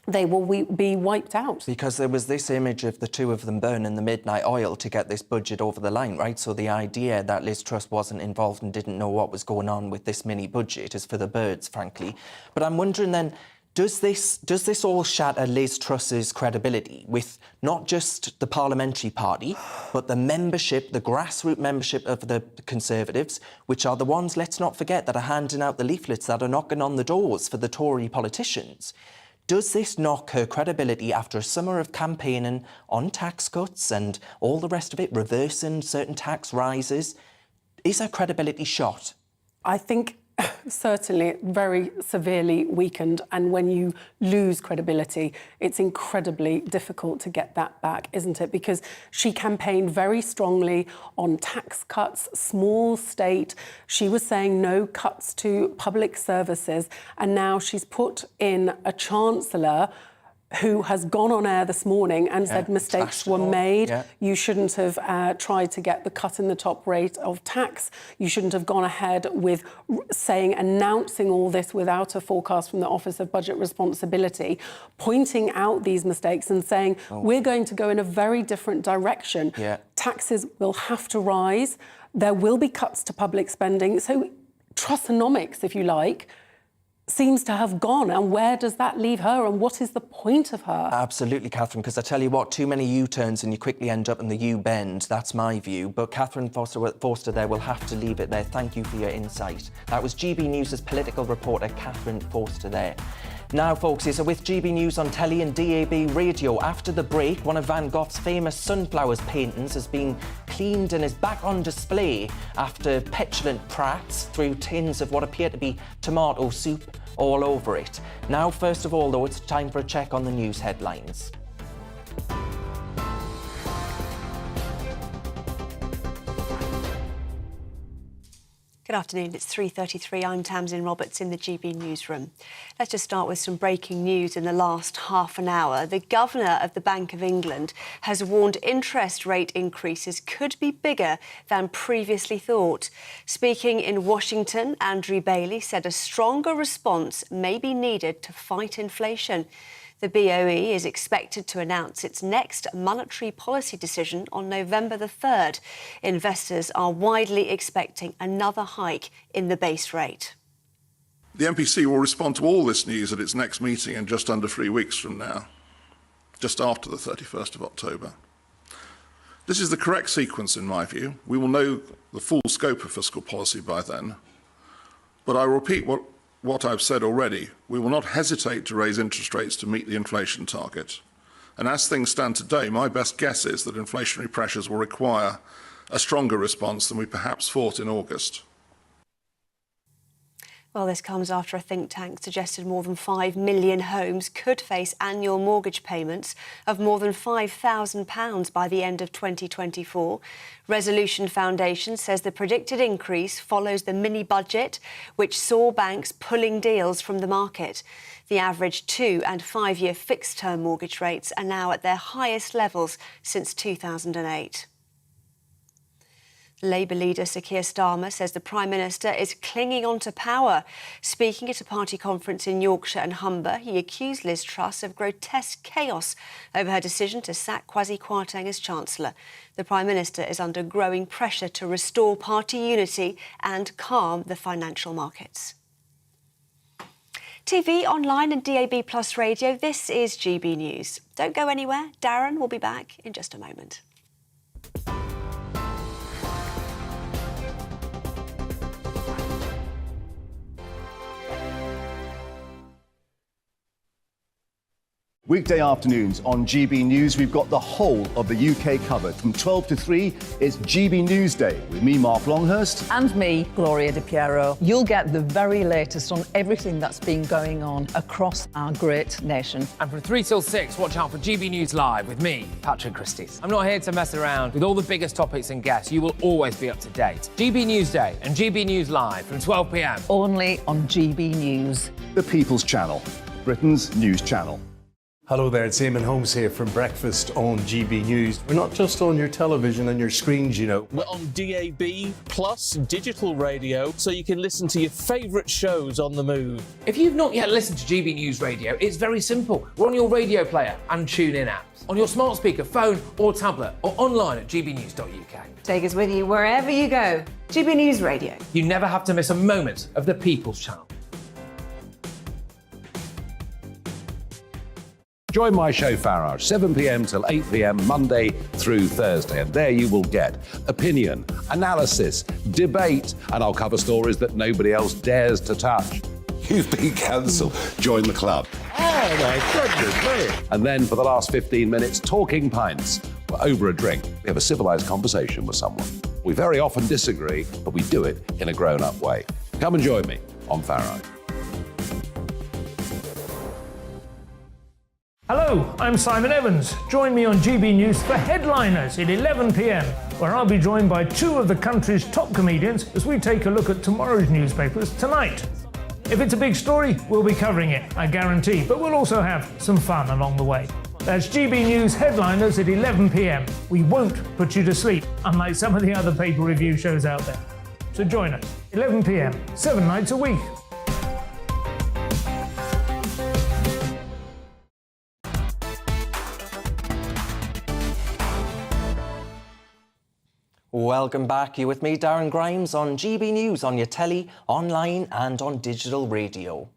they will be wiped out. Because there was this image of the two of them burning the midnight oil to get this budget over the line, right? So the idea that Liz Truss wasn't involved and didn't know what was going on with this mini budget is for the birds, frankly. But I'm wondering then, does this all shatter Liz Truss's credibility with not just the parliamentary party, but the membership, the grassroots membership of the Conservatives, which are the ones, let's not forget, that are handing out the leaflets, that are knocking on the doors for the Tory politicians? Does this knock her credibility after a summer of campaigning on tax cuts and all the rest of it, reversing certain tax rises? Is her credibility shot? I think certainly very severely weakened, and when you lose credibility, it's incredibly difficult to get that back, isn't it? Because she campaigned very strongly on tax cuts, small state. She was saying no cuts to public services, and now she's put in a Chancellor who has gone on air this morning and said mistakes were made. You shouldn't have tried to get the cut in the top rate of tax. You shouldn't have gone ahead with announcing all this without a forecast from the Office of Budget Responsibility, pointing out these mistakes and saying, we're going to go in a very different direction. Taxes will have to rise. There will be cuts to public spending. So Trussonomics, if you like, seems to have gone, and where does that leave her, and what is the point of her? Absolutely, Catherine, because I tell you what, too many U-turns and you quickly end up in the U-bend. That's my view. But Catherine Forster there will have to leave it there. Thank you for your insight. That was GB News' political reporter, Catherine Forster there. Now, folks, so with GB News on telly and DAB radio, after the break, one of Van Gogh's famous sunflowers paintings has been cleaned and is back on display after petulant prats threw tins of what appear to be tomato soup all over it. Now, first of all, though, it's time for a check on the news headlines. Good afternoon, it's 3:33. I'm Tamsin Roberts in the GB newsroom. Let's just start with some breaking news in the last half an hour. The Governor of the Bank of England has warned interest rate increases could be bigger than previously thought. Speaking in Washington, Andrew Bailey said a stronger response may be needed to fight inflation. The BOE is expected to announce its next monetary policy decision on November the 3rd. Investors are widely expecting another hike in the base rate. The MPC will respond to all this news at its next meeting in just under 3 weeks from now, just after the 31st of October. This is the correct sequence, in my view. We will know the full scope of fiscal policy by then. But I repeat what I've said already, we will not hesitate to raise interest rates to meet the inflation target. And as things stand today, my best guess is that inflationary pressures will require a stronger response than we perhaps thought in August. Well, this comes after a think tank suggested more than 5 million homes could face annual mortgage payments of more than £5,000 by the end of 2024. Resolution Foundation says the predicted increase follows the mini-budget, which saw banks pulling deals from the market. The average 2- and 5-year fixed-term mortgage rates are now at their highest levels since 2008. Labour leader Sir Keir Starmer says the Prime Minister is clinging on to power. Speaking at a party conference in Yorkshire and Humber, he accused Liz Truss of grotesque chaos over her decision to sack Kwasi Kwarteng as Chancellor. The Prime Minister is under growing pressure to restore party unity and calm the financial markets. TV, online and DAB+ radio, this is GB News. Don't go anywhere. Darren will be back in just a moment. Weekday afternoons on GB News, we've got the whole of the UK covered. From 12 to 3, it's GB News Day with me, Mark Longhurst. And me, Gloria Di Piero. You'll get the very latest on everything that's been going on across our great nation. And from 3 till 6, watch out for GB News Live with me, Patrick Christys. I'm not here to mess around with all the biggest topics and guests. You will always be up to date. GB News Day and GB News Live from 12 p.m. Only on GB News. The People's Channel, Britain's news channel. Hello there, it's Eamon Holmes here from Breakfast on GB News. We're not just on your television and your screens, you know. We're on DAB plus digital radio, so you can listen to your favourite shows on the move. If you've not yet listened to GB News Radio, it's very simple. We're on your radio player and TuneIn apps, on your smart speaker, phone or tablet, or online at gbnews.uk. Take us with you wherever you go. GB News Radio. You never have to miss a moment of the People's Channel. Join my show Farage, 7 p.m. till 8 p.m. Monday through Thursday. And there you will get opinion, analysis, debate, and I'll cover stories that nobody else dares to touch. You've been cancelled. Join the club. Oh my goodness me. And then for the last 15 minutes, talking pints. We're over a drink. We have a civilised conversation with someone. We very often disagree, but we do it in a grown-up way. Come and join me on Farage. Hello, I'm Simon Evans. Join me on GB News for Headliners at 11 p.m, where I'll be joined by two of the country's top comedians as we take a look at tomorrow's newspapers tonight. If it's a big story, we'll be covering it, I guarantee, but we'll also have some fun along the way. That's GB News Headliners at 11 p.m. We won't put you to sleep, unlike some of the other paper review shows out there. So join us, 11 p.m, 7 nights a week. Welcome back. You're with me, Darren Grimes, on GB News, on your telly, online and on digital radio.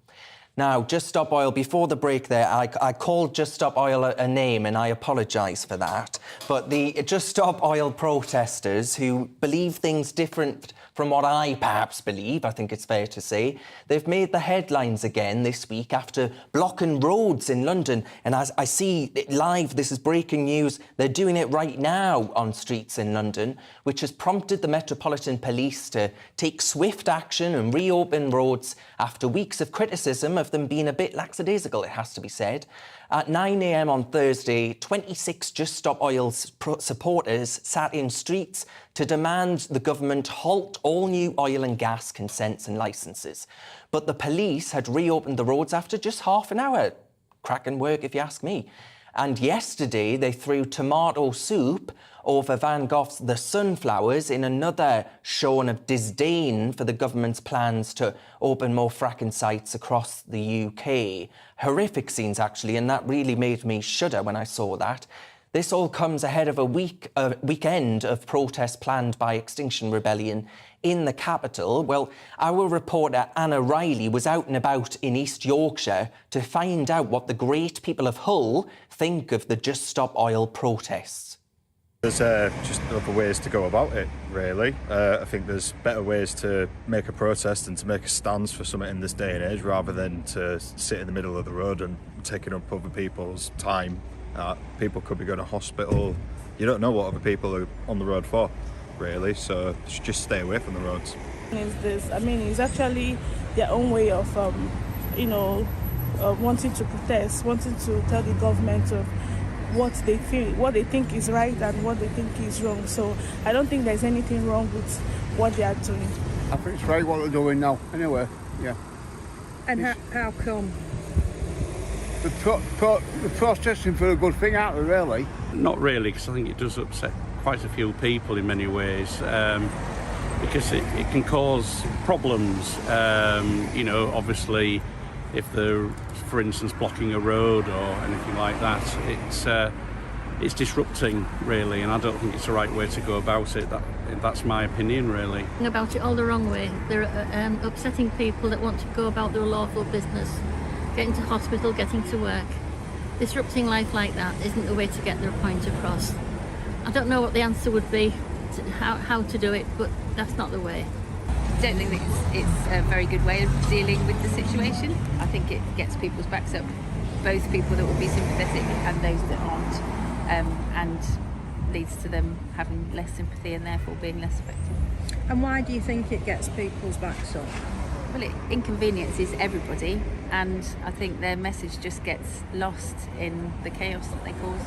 Now, Just Stop Oil, before the break there, I called Just Stop Oil a name and I apologise for that. But the Just Stop Oil protesters who believe things different from what I perhaps believe, I think it's fair to say, they've made the headlines again this week after blocking roads in London. And as I see it live, this is breaking news, they're doing it right now on streets in London, which has prompted the Metropolitan Police to take swift action and reopen roads after weeks of criticism of them being a bit lackadaisical, it has to be said. At 9 a.m. on Thursday, 26 Just Stop Oil supporters sat in streets to demand the government halt all new oil and gas consents and licences. But the police had reopened the roads after just half an hour. Cracking work, if you ask me. And yesterday, they threw tomato soup over Van Gogh's The Sunflowers in another showing of disdain for the government's plans to open more fracking sites across the UK. Horrific scenes, actually, and that really made me shudder when I saw that. This all comes ahead of a weekend of protests planned by Extinction Rebellion in the capital. Well, our reporter Anna Riley was out and about in East Yorkshire to find out what the great people of Hull think of the Just Stop Oil protests. There's just other ways to go about it, really. I think there's better ways to make a protest and to make a stance for something in this day and age rather than to sit in the middle of the road and taking up other people's time. People could be going to hospital. You don't know what other people are on the road for, really, so just stay away from the roads. It's actually their own way of, wanting to protest, wanting to tell the government of what they feel, what they think is right and what they think is wrong. So I don't think there's anything wrong with what they are doing. I think it's right what they're doing now, anyway, yeah. And how come? The protesting for a good thing, aren't they, really? Not really, because I think it does upset quite a few people in many ways, because it can cause problems. Obviously, if they're, for instance, blocking a road or anything like that, it's disrupting, really, and I don't think it's the right way to go about it. That's my opinion, really. About it all the wrong way. They're upsetting people that want to go about their lawful business, getting to hospital, getting to work. Disrupting life like that isn't the way to get their point across. I don't know what the answer would be, how to do it, but that's not the way. I don't think that it's a very good way of dealing with the situation. I think it gets people's backs up both people that will be sympathetic and those that aren't, and leads to them having less sympathy and therefore being less effective. And why do you think it gets people's backs up? Well, it inconveniences everybody, and I think their message just gets lost in the chaos that they cause.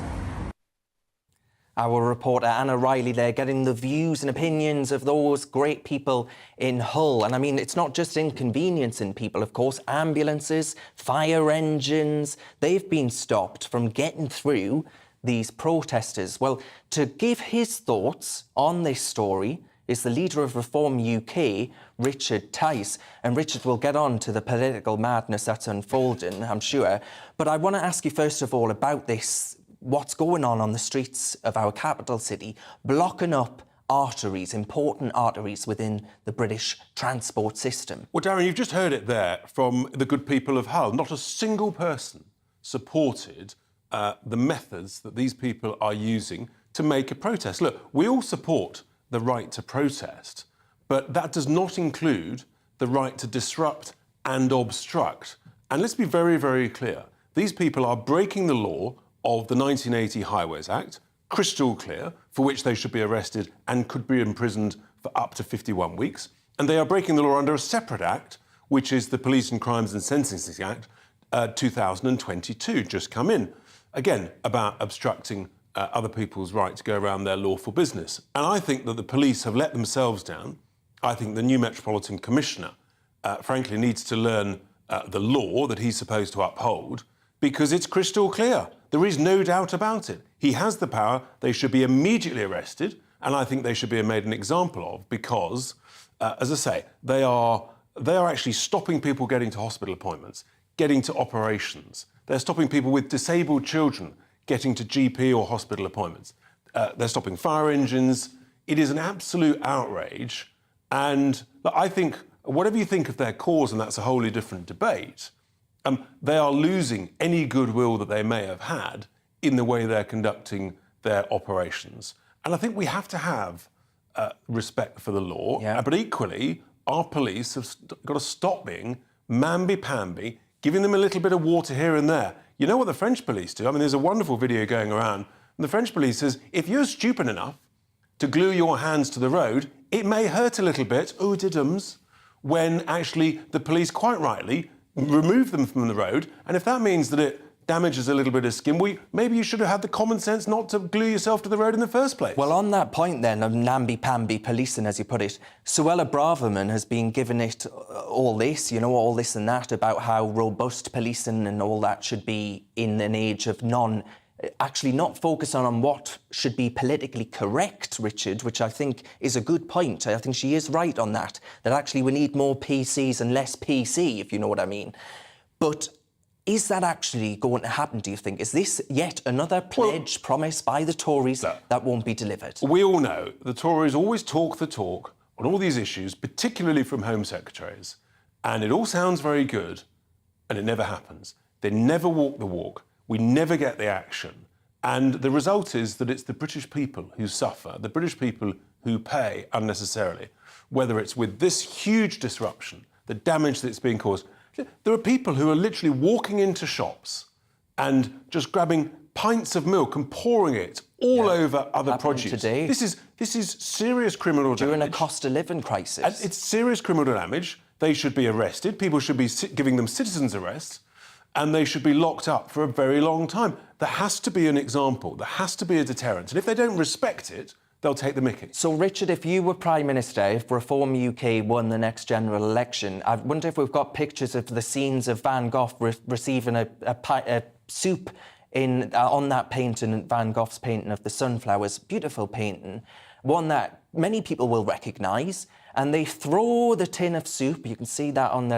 Our reporter Anna Riley there getting the views and opinions of those great people in Hull. And I mean, it's not just inconveniencing people, of course. Ambulances, fire engines, they've been stopped from getting through these protesters. Well, to give his thoughts on this story is the leader of Reform UK, Richard Tice. And Richard will get on to the political madness that's unfolding, I'm sure. But I want to ask you first of all about this, what's going on the streets of our capital city, blocking up arteries, important arteries within the British transport system. Well, Darren, you've just heard it there from the good people of Hull. Not a single person supported the methods that these people are using to make a protest. Look, we all support the right to protest, but that does not include the right to disrupt and obstruct. And let's be very, very clear. These people are breaking the law of the 1980 Highways Act, crystal clear, for which they should be arrested and could be imprisoned for up to 51 weeks. And they are breaking the law under a separate act, which is the Police and Crimes and Sentencing Act 2022, just come in. Again, about obstructing other people's right to go around their lawful business. And I think that the police have let themselves down. I think the new Metropolitan Commissioner, frankly, needs to learn the law that he's supposed to uphold, because it's crystal clear. There is no doubt about it. He has the power. They should be immediately arrested, and I think they should be made an example of because, as I say, they are actually stopping people getting to hospital appointments, getting to operations. They're stopping people with disabled children getting to GP or hospital appointments. They're stopping fire engines. It is an absolute outrage. And I think, whatever you think of their cause, and that's a wholly different debate, they are losing any goodwill that they may have had in the way they're conducting their operations. And I think we have to have respect for the law, but equally, our police have got to stop being mamby-pamby, giving them a little bit of water here and there. You know what the French police do? I mean, there's a wonderful video going around, and the French police says, if you're stupid enough to glue your hands to the road, it may hurt a little bit, oh, diddums, when actually the police, quite rightly, remove them from the road, and if that means that it damages a little bit of skin, maybe you should have had the common sense not to glue yourself to the road in the first place. Well, on that point then of namby-pamby policing, as you put it, Suella Braverman has been given it all this, all this and that about how robust policing and all that should be in an age of actually not focusing on what should be politically correct, Richard, which I think is a good point. I think she is right on that actually we need more PCs and less PC, if you know what I mean. But is that actually going to happen, do you think? Is this yet another pledge promised by the Tories that won't be delivered? We all know the Tories always talk the talk on all these issues, particularly from Home Secretaries, and it all sounds very good, and it never happens. They never walk the walk. We never get the action. And the result is that it's the British people who suffer, the British people who pay unnecessarily, whether it's with this huge disruption, the damage that's being caused. There are people who are literally walking into shops and just grabbing pints of milk and pouring it all over other produce. Today. This is serious criminal damage. During a cost of living crisis. And it's serious criminal damage. They should be arrested. People should be giving them citizens' arrests, and they should be locked up for a very long time. There has to be an example. There has to be a deterrent. And if they don't respect it, they'll take the mickey. So, Richard, if you were Prime Minister, if Reform UK won the next general election, I wonder if we've got pictures of the scenes of Van Gogh receiving a soup on that painting, Van Gogh's painting of the sunflowers, beautiful painting, one that many people will recognise, and they throw the tin of soup. You can see that on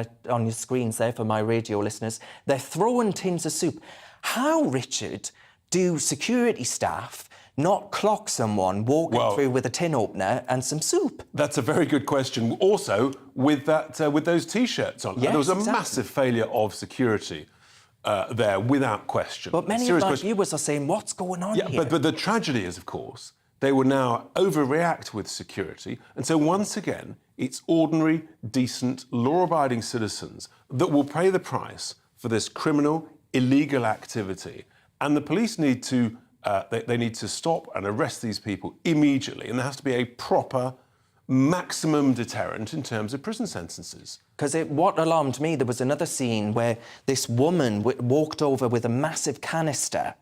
your screens there for my radio listeners. They're throwing tins of soup. How, Richard, do security staff not clock someone walking through with a tin opener and some soup? That's a very good question. Also, with those T-shirts on. Yes, there was a massive failure of security there, without question. But many of my viewers are saying, what's going on here? But the tragedy is, of course, they will now overreact with security. And so, once again, it's ordinary, decent, law-abiding citizens that will pay the price for this criminal, illegal activity. And the police need to, they need to stop and arrest these people immediately. And there has to be a proper maximum deterrent in terms of prison sentences. Because what alarmed me, there was another scene where this woman walked over with a massive canister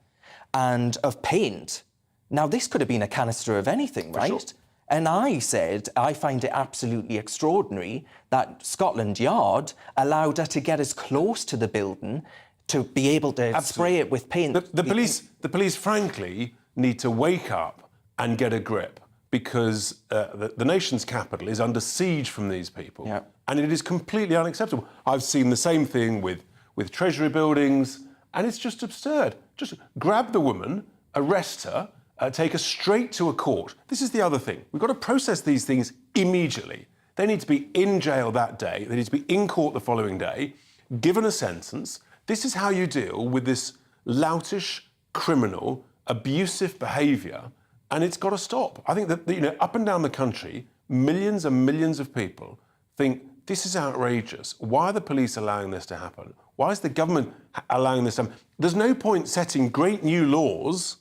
and of paint. Now, this could have been a canister of anything, right? Sure. And I said, I find it absolutely extraordinary that Scotland Yard allowed her to get as close to the building to be able to spray it with paint. The police, frankly, need to wake up and get a grip, because the nation's capital is under siege from these people, and it is completely unacceptable. I've seen the same thing with Treasury buildings, and it's just absurd. Just grab the woman, arrest her, take her straight to a court. This is the other thing. We've got to process these things immediately. They need to be in jail that day. They need to be in court the following day, given a sentence. This is how you deal with this loutish, criminal, abusive behaviour, and it's got to stop. I think that, you know, up and down the country, millions and millions of people think this is outrageous. Why are the police allowing this to happen? Why is the government allowing this to happen? There's no point setting great new laws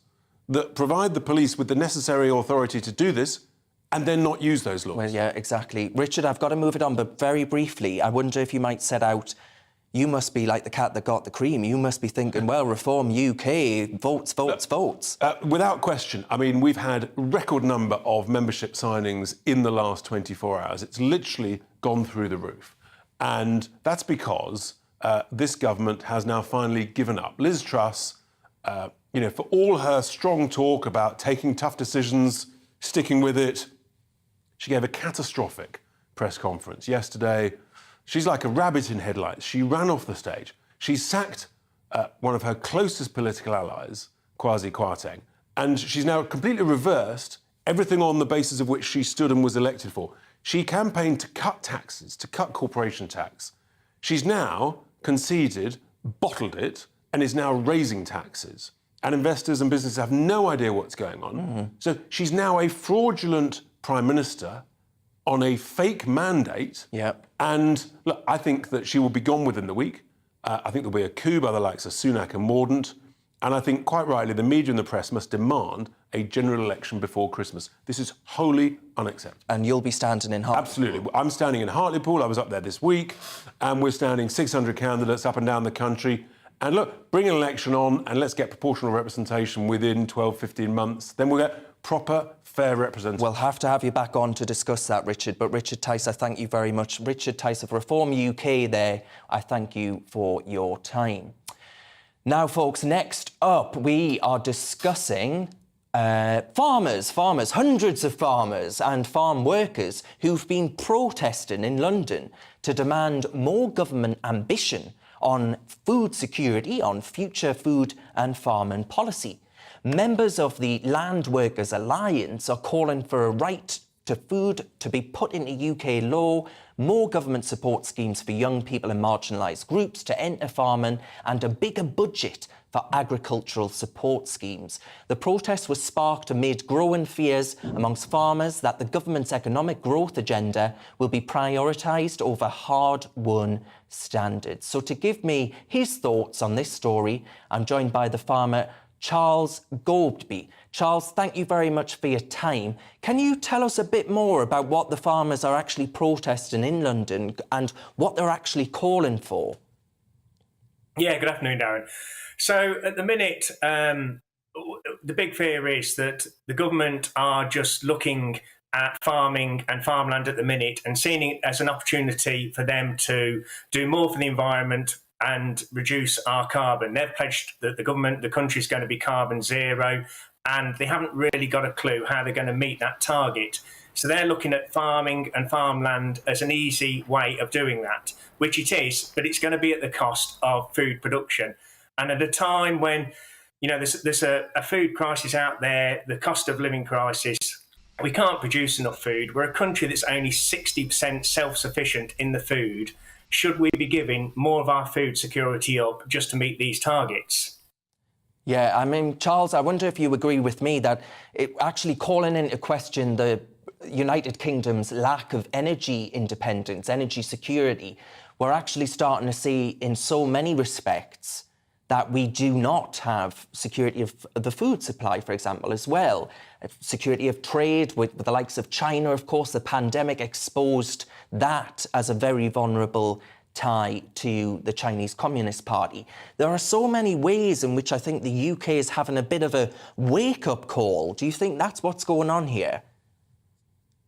that provide the police with the necessary authority to do this and then not use those laws. Well, yeah, exactly. Richard, I've got to move it on, but very briefly, I wonder if you might set out, you must be like the cat that got the cream. You must be thinking, well, Reform UK, votes, votes, votes. Without question. I mean, we've had a record number of membership signings in the last 24 hours. It's literally gone through the roof. And that's because this government has now finally given up. Liz Truss, you know, for all her strong talk about taking tough decisions, sticking with it, she gave a catastrophic press conference yesterday. She's like a rabbit in headlights. She ran off the stage. She sacked one of her closest political allies, Kwasi Kwarteng, and she's now completely reversed everything on the basis of which she stood and was elected for. She campaigned to cut taxes, to cut corporation tax. She's now conceded, bottled it, and is now raising taxes. And investors and businesses have no idea what's going on. So she's now a fraudulent Prime Minister on a fake mandate. And look, I think that she will be gone within the week. I think there'll be a coup by the likes of Sunak and Mordaunt. And I think, quite rightly, the media and the press must demand a general election before Christmas. This is wholly unacceptable. And you'll be standing in Hartlepool? Absolutely. I'm standing in Hartlepool. I was up there this week. And we're standing 600 candidates up and down the country. And look, bring an election on and let's get proportional representation within 12, 15 months. Then we'll get proper, fair representation. We'll have to have you back on to discuss that, Richard. But Richard Tice, I thank you very much. Richard Tice of Reform UK there, I thank you for your time. Now, folks, next up, we are discussing farmers, hundreds of farmers and farm workers who've been protesting in London to demand more government ambition on food security, on future food and farming policy. Members of the Land Workers Alliance are calling for a right to food to be put into UK law, more government support schemes for young people and marginalised groups to enter farming, and a bigger budget for agricultural support schemes. The protest was sparked amid growing fears amongst farmers that the government's economic growth agenda will be prioritised over hard-won standards. So to give me his thoughts on this story, I'm joined by the farmer Charles Goldby. Charles, thank you very much for your time. Can you tell us a bit more about what the farmers are actually protesting in London and what they're actually calling for? Yeah, good afternoon, Darren. So at the minute, the big fear is that the government are just looking at farming and farmland at the minute and seeing it as an opportunity for them to do more for the environment and reduce our carbon. They've pledged that the country is going to be carbon zero, and they haven't really got a clue how they're going to meet that target. So they're looking at farming and farmland as an easy way of doing that, which it is, but it's going to be at the cost of food production. And at a time when, you know, there's a food crisis out there, the cost of living crisis, we can't produce enough food. We're a country that's only 60% self-sufficient in the food. Should we be giving more of our food security up just to meet these targets? Yeah, I mean, Charles, I wonder if you agree with me that it actually calling into question the United Kingdom's lack of energy independence, energy security, we're actually starting to see in so many respects that we do not have security of the food supply, for example, as well. Security of trade with the likes of China, of course, the pandemic exposed that as a very vulnerable tie to the Chinese Communist Party. There are so many ways in which I think the UK is having a bit of a wake-up call. Do you think that's what's going on here?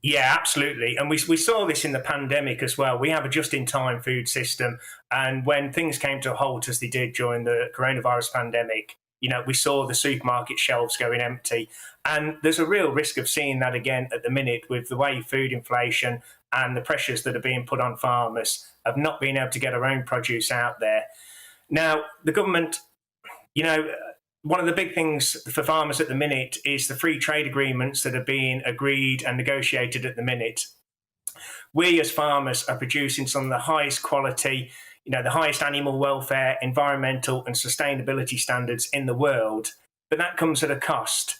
Yeah, absolutely. And we saw this in the pandemic as well. We have a just-in-time food system. And when things came to a halt, as they did during the coronavirus pandemic, you know, we saw the supermarket shelves going empty. And there's a real risk of seeing that again at the minute with the way food inflation and the pressures that are being put on farmers of not being able to get our own produce out there. Now, the government, you know, one of the big things for farmers at the minute is the free trade agreements that are being agreed and negotiated at the minute. We as farmers are producing some of the highest quality, you know, the highest animal welfare, environmental and sustainability standards in the world, but that comes at a cost.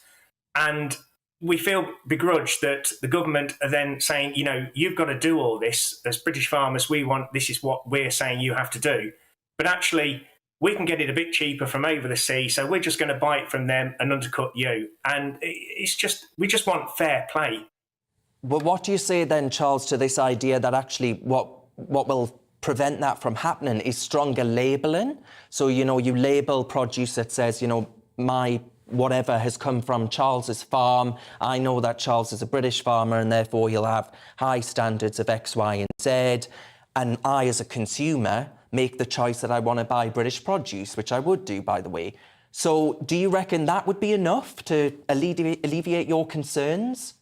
And we feel begrudged that the government are then saying, you know, you've got to do all this. As British farmers, this is what we're saying you have to do. But actually, we can get it a bit cheaper from over the sea, so we're just going to buy it from them and undercut you. And it's just, we just want fair play. Well, what do you say then, Charles, to this idea that actually what will prevent that from happening is stronger labelling? So, you know, you label produce that says, you know, my whatever has come from Charles's farm. I know that Charles is a British farmer and therefore he'll have high standards of X, Y and Z. And I, as a consumer, make the choice that I want to buy British produce, which I would do, by the way. So do you reckon that would be enough to alleviate your concerns?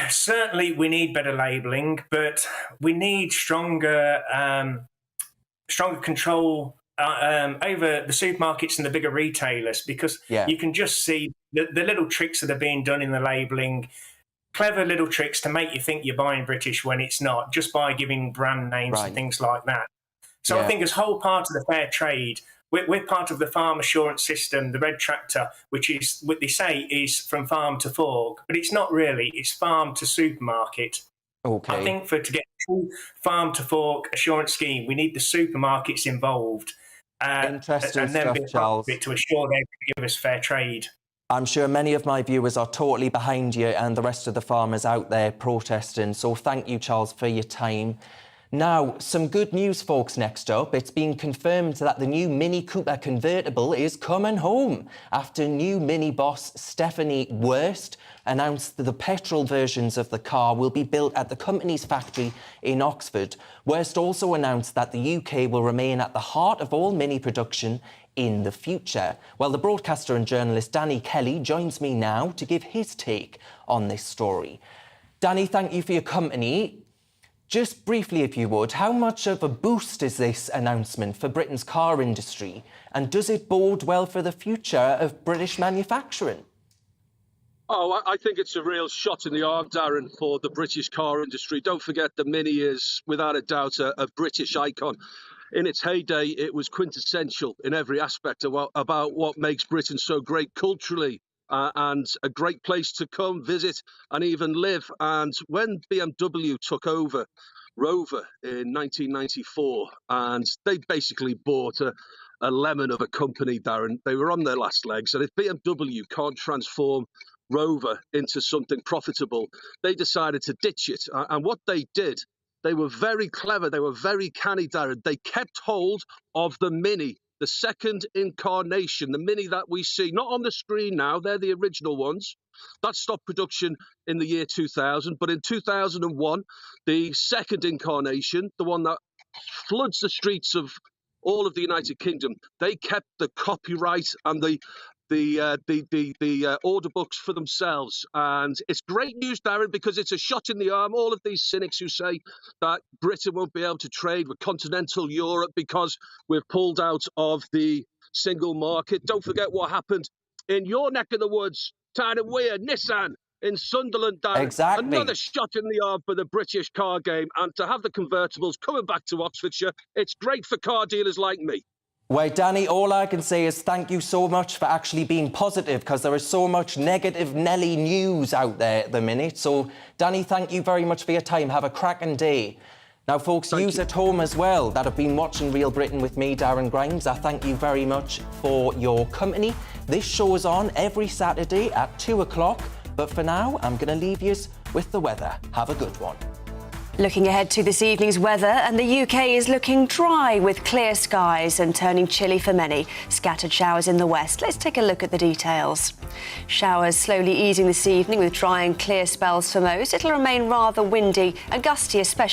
Certainly we need better labelling, but we need stronger control over the supermarkets and the bigger retailers, because you can just see the little tricks that are being done in the labelling, clever little tricks to make you think you're buying British when it's not, just by giving brand names and things like that. So I think as whole part of the fair trade, we're part of the farm assurance system, the red tractor, which is what they say is from farm to fork, but it's not really, it's farm to supermarket. Okay. I think to get a true farm to fork assurance scheme, we need the supermarkets involved. Interesting and then stuff, be part Charles. of it to assure they give us fair trade. I'm sure many of my viewers are totally behind you and the rest of the farmers out there protesting. So thank you, Charles, for your time. Now, some good news, folks, next up. It's been confirmed that the new Mini Cooper convertible is coming home after new Mini boss Stephanie Wurst announced that the petrol versions of the car will be built at the company's factory in Oxford. Wurst also announced that the UK will remain at the heart of all Mini production in the future. Well, the broadcaster and journalist Danny Kelly joins me now to give his take on this story. Danny, thank you for your company. Just briefly, if you would, how much of a boost is this announcement for Britain's car industry? And does it bode well for the future of British manufacturing? Oh, I think it's a real shot in the arm, Darren, for the British car industry. Don't forget the Mini is, without a doubt, a British icon. In its heyday, it was quintessential in every aspect about what makes Britain so great culturally, and a great place to come, visit and even live. And when BMW took over Rover in 1994, and they basically bought a lemon of a company, Darren, they were on their last legs. And if BMW can't transform Rover into something profitable, they decided to ditch it. And what they did, they were very clever, they were very canny, Darren. They kept hold of the Mini, the second incarnation, the Mini that we see, not on the screen now, they're the original ones. That stopped production in the year 2000, but in 2001, the second incarnation, the one that floods the streets of all of the United Kingdom, they kept the copyright and the order books for themselves. And it's great news, Darren, because it's a shot in the arm. All of these cynics who say that Britain won't be able to trade with continental Europe because we've pulled out of the single market. Don't forget what happened in your neck of the woods, Town and Weir, Nissan in Sunderland, Darren. Exactly. Another shot in the arm for the British car game. And to have the convertibles coming back to Oxfordshire, it's great for car dealers like me. Well, Danny, all I can say is thank you so much for actually being positive, because there is so much negative Nelly news out there at the minute. So, Danny, thank you very much for your time. Have a cracking day. Now, folks, yous at home as well that have been watching Real Britain with me, Darren Grimes, I thank you very much for your company. This show is on every Saturday at 2 o'clock, but for now, I'm going to leave yous with the weather. Have a good one. Looking ahead to this evening's weather, and the UK is looking dry with clear skies and turning chilly for many. Scattered showers in the west. Let's take a look at the details. Showers slowly easing this evening with dry and clear spells for most. It'll remain rather windy and gusty, especially